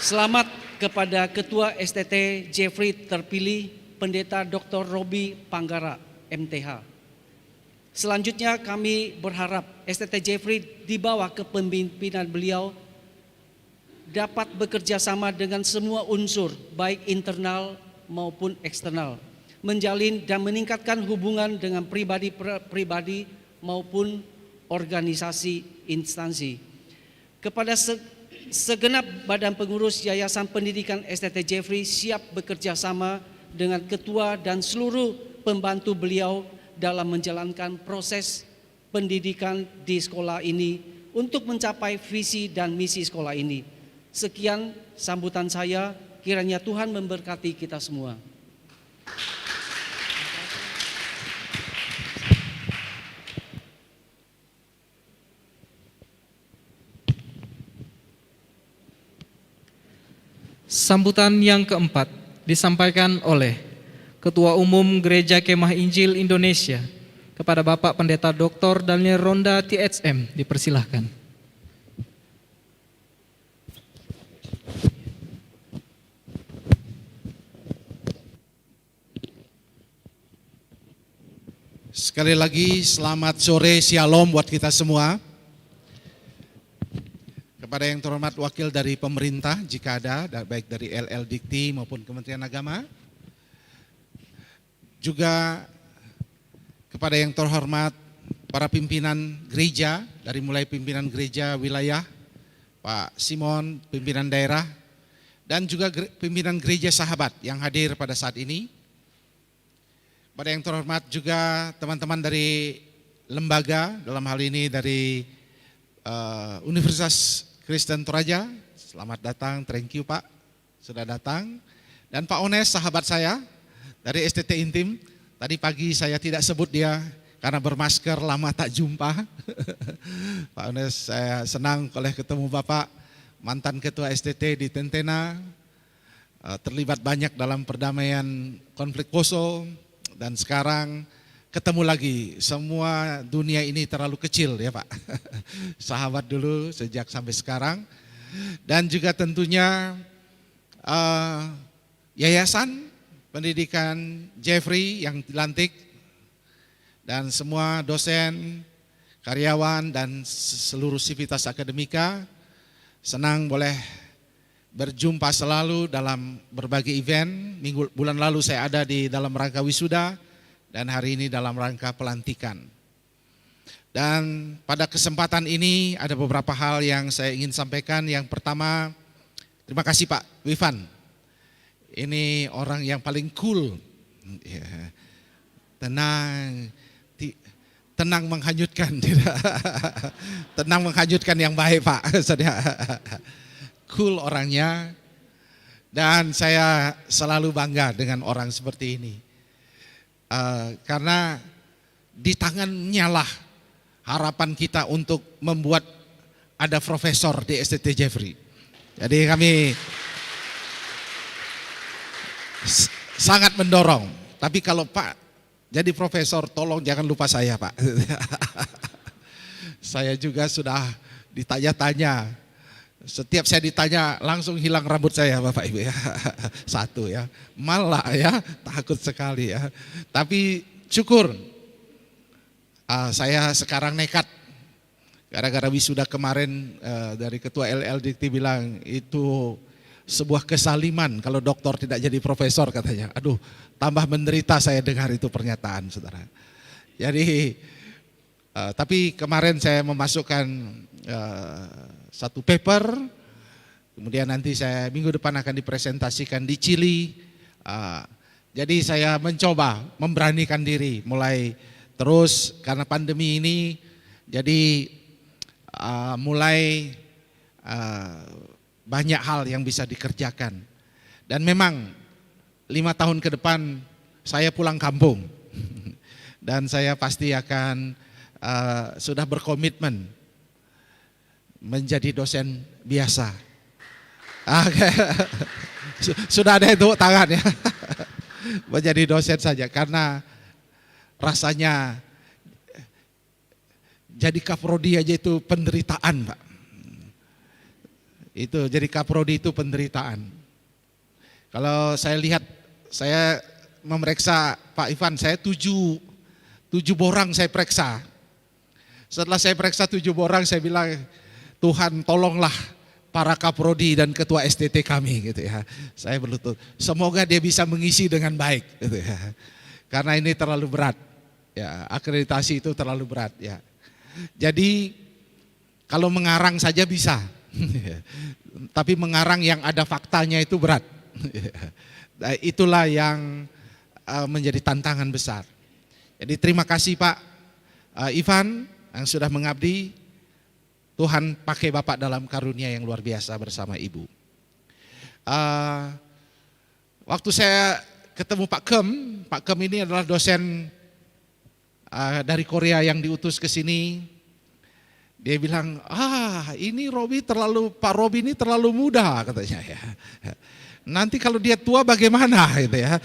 Selamat kepada Ketua STT Jeffrey terpilih Pendeta Dr. Robi Panggara, MTH. Selanjutnya kami berharap STT Jeffrey di bawah kepemimpinan beliau dapat bekerja sama dengan semua unsur baik internal maupun eksternal, menjalin dan meningkatkan hubungan dengan pribadi maupun organisasi instansi. Kepada segenap badan pengurus Yayasan Pendidikan STT Jeffrey siap bekerja sama dengan ketua dan seluruh pembantu beliau dalam menjalankan proses pendidikan di sekolah ini untuk mencapai visi dan misi sekolah ini. Sekian sambutan saya, kiranya Tuhan memberkati kita semua. Sambutan yang keempat disampaikan oleh Ketua Umum Gereja Kemah Injil Indonesia kepada Bapak Pendeta Dr. Daniel Ronda THM, dipersilahkan. Sekali lagi selamat sore, shalom buat kita semua. Kepada yang terhormat wakil dari pemerintah jika ada, baik dari LL Dikti maupun Kementerian Agama. Juga kepada yang terhormat para pimpinan gereja, dari mulai pimpinan gereja wilayah, Pak Simon, pimpinan daerah, dan juga pimpinan gereja sahabat yang hadir pada saat ini. Pada yang terhormat juga teman-teman dari lembaga, dalam hal ini dari Universitas Kristen Toraja, selamat datang, thank you Pak, sudah datang. Dan Pak Ones, sahabat saya, dari STT Intim, tadi pagi saya tidak sebut dia karena bermasker lama tak jumpa. Pak Ones, saya senang oleh ketemu Bapak, mantan Ketua STT di Tentena, terlibat banyak dalam perdamaian konflik Poso, dan sekarang ketemu lagi. Semua dunia ini terlalu kecil ya Pak. Sahabat dulu sejak sampai sekarang. Dan juga tentunya Yayasan Pendidikan Jeffrey yang dilantik, dan semua dosen, karyawan, dan seluruh sivitas akademika. Senang boleh berjumpa selalu dalam berbagai event. Bulan lalu saya ada di dalam rangka wisuda, dan hari ini dalam rangka pelantikan. Dan pada kesempatan ini ada beberapa hal yang saya ingin sampaikan. Yang pertama, terima kasih Pak Wifan. Ini orang yang paling cool, tenang menghanyutkan, tenang menghanyutkan yang baik Pak. Cool orangnya, dan saya selalu bangga dengan orang seperti ini. Karena di tangannya lah harapan kita untuk membuat ada profesor di STT Jeffrey. Jadi kami sangat mendorong. Tapi kalau Pak jadi profesor, tolong jangan lupa saya Pak. Saya juga sudah ditanya-tanya. Setiap saya ditanya langsung hilang rambut saya Bapak Ibu ya. Satu ya, malah ya, takut sekali ya. Tapi syukur saya sekarang nekat. Gara-gara wisuda kemarin dari Ketua LL Dikti bilang itu sebuah kesaliman kalau doktor tidak jadi profesor katanya. Aduh, tambah menderita saya dengar itu pernyataan saudara. Jadi tapi kemarin saya memasukkan satu paper, kemudian nanti saya minggu depan akan dipresentasikan di Chili. Jadi saya mencoba memberanikan diri mulai terus karena pandemi ini, jadi mulai banyak hal yang bisa dikerjakan. Dan memang 5 tahun ke depan saya pulang kampung dan saya pasti akan sudah berkomitmen menjadi dosen biasa. Sudah ada itu tangan ya. Menjadi dosen saja karena rasanya jadi kaprodi aja itu penderitaan Pak. Itu jadi kaprodi itu penderitaan. Kalau saya lihat, saya memeriksa Pak Ivan, saya tujuh borang saya periksa. Setelah saya periksa 7 borang, saya bilang, Tuhan tolonglah para kaprodi dan ketua STT kami gitu ya. Saya berlutut, semoga dia bisa mengisi dengan baik gitu ya. Karena ini terlalu berat. Ya, akreditasi itu terlalu berat ya. Jadi kalau mengarang saja bisa. Tapi mengarang yang ada faktanya itu berat. Nah, itulah yang menjadi tantangan besar. Jadi terima kasih Pak Ivan yang sudah mengabdi. Tuhan pakai Bapak dalam karunia yang luar biasa bersama Ibu. Waktu saya ketemu Pak Kem ini adalah dosen dari Korea yang diutus ke sini. Dia bilang, ini Pak Robi ini terlalu muda katanya ya. Nanti kalau dia tua bagaimana gitu ya.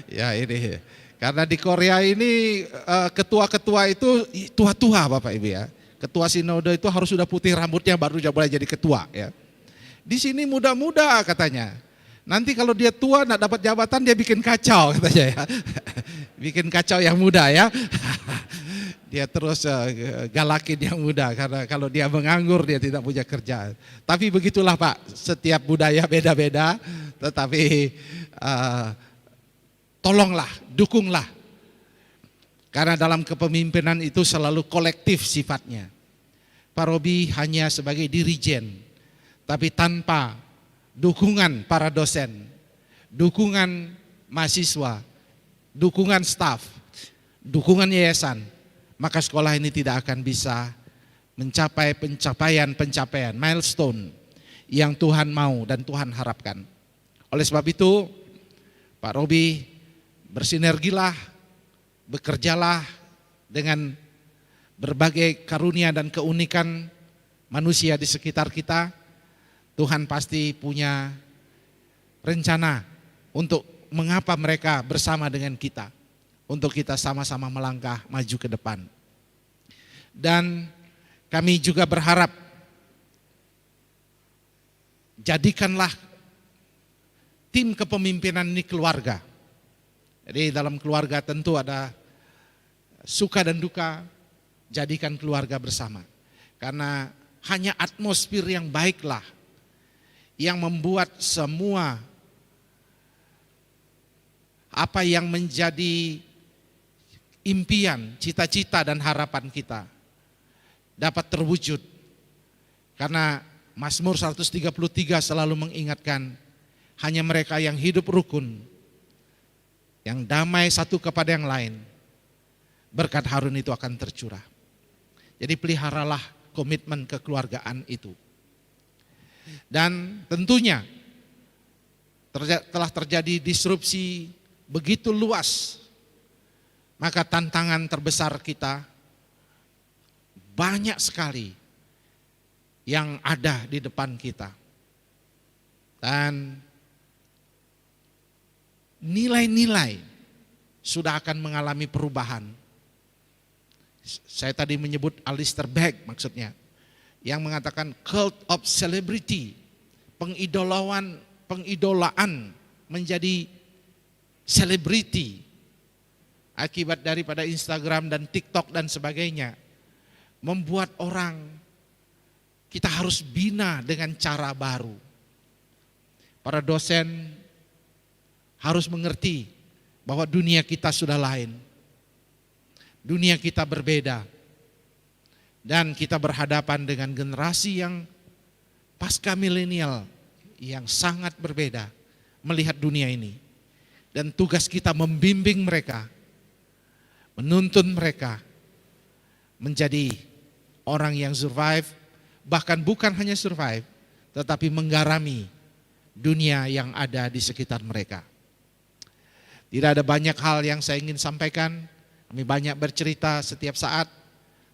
Ya ini, karena di Korea ini ketua-ketua itu tua-tua Bapak Ibu ya. Ketua sinode itu harus sudah putih rambutnya baru boleh jadi ketua ya. Di sini muda-muda katanya. Nanti kalau dia tua nak dapat jabatan dia bikin kacau katanya ya. Bikin kacau yang muda ya. Dia terus galakin yang muda karena kalau dia menganggur dia tidak punya kerjaan. Tapi begitulah Pak, setiap budaya beda-beda, tetapi tolonglah, dukunglah. Karena dalam kepemimpinan itu selalu kolektif sifatnya. Pak Robi hanya sebagai dirijen, tapi tanpa dukungan para dosen, dukungan mahasiswa, dukungan staf, dukungan yayasan, maka sekolah ini tidak akan bisa mencapai pencapaian milestone yang Tuhan mau dan Tuhan harapkan. Oleh sebab itu, Pak Robi bersinergilah, bekerjalah dengan berbagai karunia dan keunikan manusia di sekitar kita. Tuhan pasti punya rencana untuk mengapa mereka bersama dengan kita. Untuk kita sama-sama melangkah maju ke depan. Dan kami juga berharap jadikanlah tim kepemimpinan ini keluarga. Jadi dalam keluarga tentu ada suka dan duka, jadikan keluarga bersama. Karena hanya atmosfer yang baiklah yang membuat semua apa yang menjadi impian, cita-cita dan harapan kita dapat terwujud. Karena Mazmur 133 selalu mengingatkan hanya mereka yang hidup rukun, yang damai satu kepada yang lain, berkat Harun itu akan tercurah. Jadi peliharalah komitmen kekeluargaan itu. Dan tentunya telah terjadi disrupsi begitu luas. Maka tantangan terbesar kita banyak sekali yang ada di depan kita. Dan nilai-nilai sudah akan mengalami perubahan. Saya tadi menyebut Alistair Begg maksudnya. Yang mengatakan cult of celebrity. Pengidolaan menjadi selebriti. Akibat daripada Instagram dan TikTok dan sebagainya, membuat orang kita harus bina dengan cara baru. Para dosen harus mengerti bahwa dunia kita sudah lain. Dunia kita berbeda. Dan kita berhadapan dengan generasi yang pasca milenial yang sangat berbeda melihat dunia ini. Dan tugas kita membimbing mereka, menuntun mereka menjadi orang yang survive, bahkan bukan hanya survive, tetapi menggarami dunia yang ada di sekitar mereka. Tidak ada banyak hal yang saya ingin sampaikan, kami banyak bercerita setiap saat,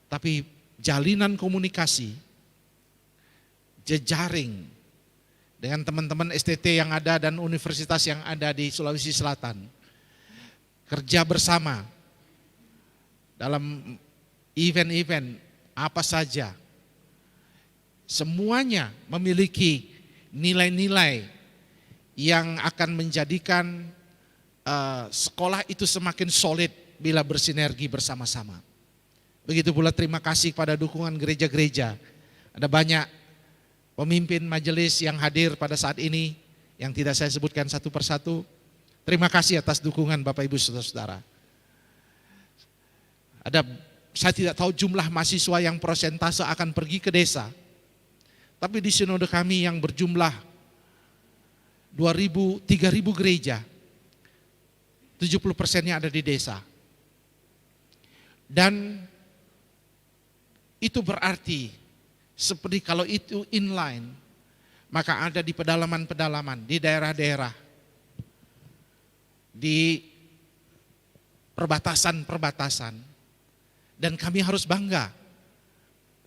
tapi jalinan komunikasi, jejaring dengan teman-teman STT yang ada dan universitas yang ada di Sulawesi Selatan, kerja bersama dalam event-event apa saja semuanya memiliki nilai-nilai yang akan menjadikan sekolah itu semakin solid bila bersinergi bersama-sama. Begitu pula terima kasih pada dukungan gereja-gereja. Ada banyak pemimpin majelis yang hadir pada saat ini yang tidak saya sebutkan satu persatu. Terima kasih atas dukungan Bapak Ibu Saudara-saudara. Saya tidak tahu jumlah mahasiswa yang persentase akan pergi ke desa. Tapi di sinode kami yang berjumlah 2.000, 3.000 gereja, 70%-nya ada di desa. Dan itu berarti seperti kalau itu inline, maka ada di pedalaman-pedalaman, di daerah-daerah, di perbatasan-perbatasan. Dan kami harus bangga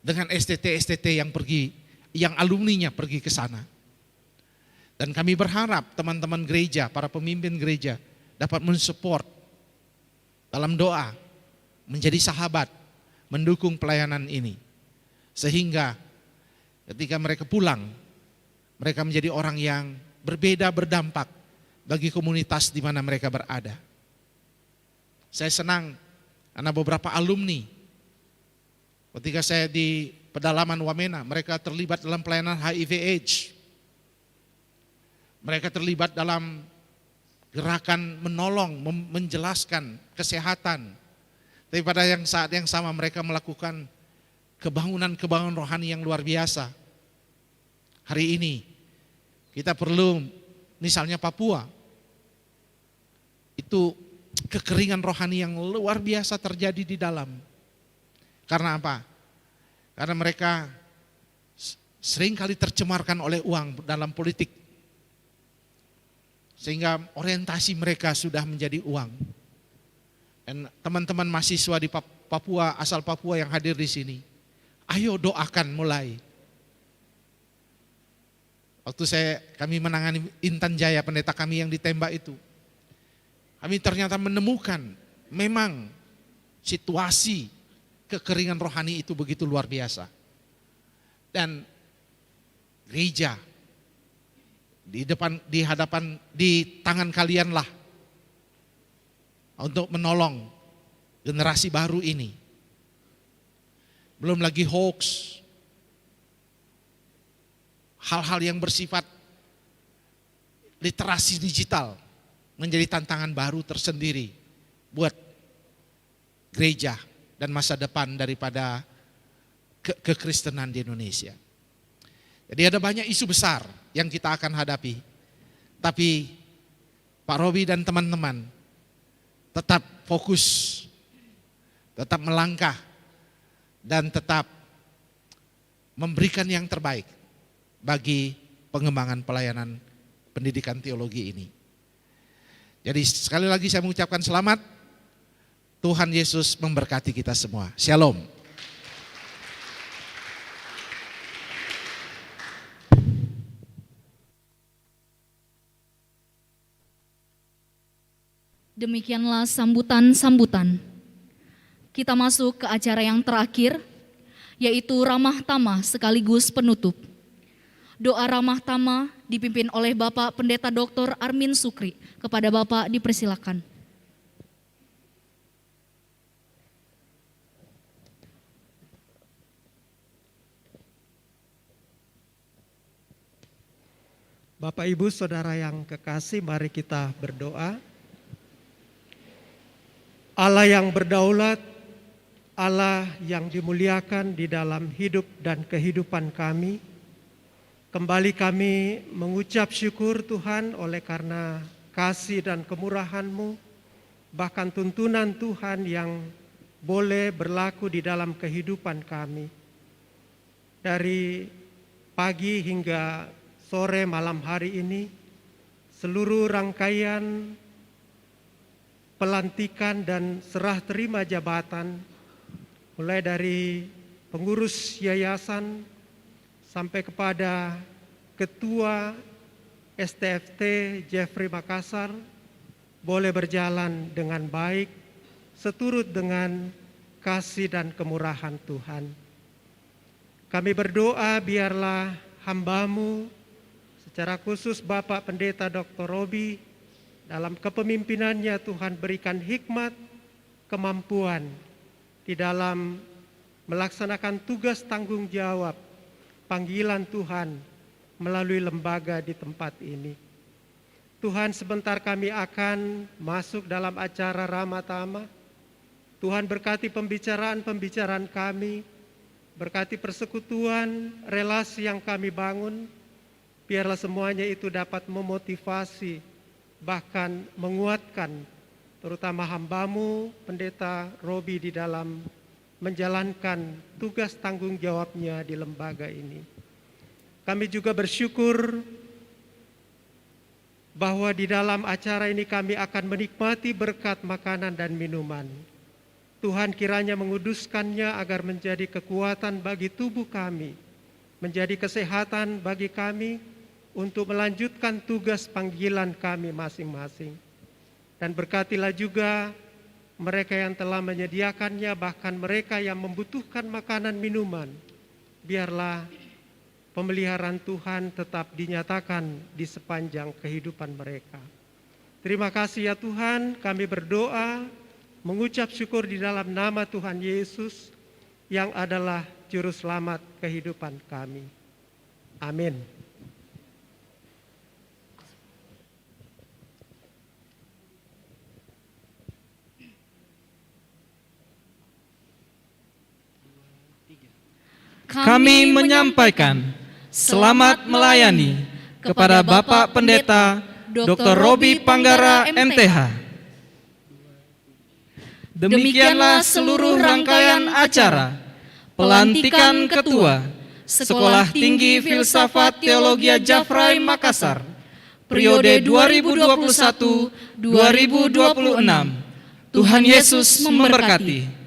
dengan STT-STT yang pergi, yang alumninya pergi ke sana. Dan kami berharap teman-teman gereja, para pemimpin gereja dapat mensupport dalam doa, menjadi sahabat, mendukung pelayanan ini. Sehingga ketika mereka pulang, mereka menjadi orang yang berbeda, berdampak bagi komunitas di mana mereka berada. Saya senang karena beberapa alumni, ketika saya di pedalaman Wamena, mereka terlibat dalam pelayanan HIV/AIDS. Mereka terlibat dalam gerakan menolong, menjelaskan kesehatan. Tapi pada saat yang sama mereka melakukan kebangunan rohani yang luar biasa. Hari ini kita perlu, misalnya Papua, itu kekeringan rohani yang luar biasa terjadi di dalam. Karena apa? Karena mereka seringkali tercemarkan oleh uang dalam politik. Sehingga orientasi mereka sudah menjadi uang. Dan teman-teman mahasiswa di Papua, asal Papua yang hadir di sini, ayo doakan mulai. Waktu kami menangani Intan Jaya, pendeta kami yang ditembak itu, kami ternyata menemukan memang situasi kekeringan rohani itu begitu luar biasa. Dan gereja di tangan kalianlah untuk menolong generasi baru ini. Belum lagi hoax, hal-hal yang bersifat literasi digital menjadi tantangan baru tersendiri buat gereja dan masa depan daripada kekristenan di Indonesia. Jadi ada banyak isu besar yang kita akan hadapi. Tapi Pak Robi dan teman-teman tetap fokus, tetap melangkah, dan tetap memberikan yang terbaik bagi pengembangan pelayanan pendidikan teologi ini. Jadi sekali lagi saya mengucapkan selamat. Tuhan Yesus memberkati kita semua. Shalom. Demikianlah sambutan-sambutan. Kita masuk ke acara yang terakhir, yaitu ramah tamah sekaligus penutup. Doa ramah tamah dipimpin oleh Bapak Pendeta Dr. Armin Sukri. Kepada Bapak dipersilakan. Bapak Ibu Saudara yang kekasih, mari kita berdoa. Allah yang berdaulat, Allah yang dimuliakan di dalam hidup dan kehidupan kami, kembali kami mengucap syukur Tuhan oleh karena kasih dan kemurahan-Mu, bahkan tuntunan Tuhan yang boleh berlaku di dalam kehidupan kami. Dari pagi hingga sore malam hari ini, seluruh rangkaian pelantikan dan serah terima jabatan, mulai dari pengurus yayasan sampai kepada Ketua STFT Jeffrey Makassar, boleh berjalan dengan baik, seturut dengan kasih dan kemurahan Tuhan. Kami berdoa biarlah hamba-Mu, secara khusus Bapak Pendeta Dr. Robi, dalam kepemimpinannya Tuhan berikan hikmat, kemampuan di dalam melaksanakan tugas tanggung jawab panggilan Tuhan melalui lembaga di tempat ini. Tuhan, sebentar kami akan masuk dalam acara Ramatama. Tuhan berkati pembicaraan-pembicaraan kami, berkati persekutuan, relasi yang kami bangun. Biarlah semuanya itu dapat memotivasi, bahkan menguatkan, terutama hamba-Mu, Pendeta Robi, di dalam menjalankan tugas tanggung jawabnya di lembaga ini. Kami juga bersyukur bahwa di dalam acara ini kami akan menikmati berkat makanan dan minuman. Tuhan kiranya menguduskannya agar menjadi kekuatan bagi tubuh kami, menjadi kesehatan bagi kami untuk melanjutkan tugas panggilan kami masing-masing. Dan berkatilah juga mereka yang telah menyediakannya, bahkan mereka yang membutuhkan makanan minuman. Biarlah pemeliharaan Tuhan tetap dinyatakan di sepanjang kehidupan mereka. Terima kasih ya Tuhan, kami berdoa, mengucap syukur di dalam nama Tuhan Yesus yang adalah Juru Selamat kehidupan kami. Amin. Kami menyampaikan selamat melayani kepada Bapak Pendeta Dr. Robi Panggara MTH. Demikianlah seluruh rangkaian acara pelantikan Ketua Sekolah Tinggi Filsafat Teologi Jafrai Makassar periode 2021-2026. Tuhan Yesus memberkati.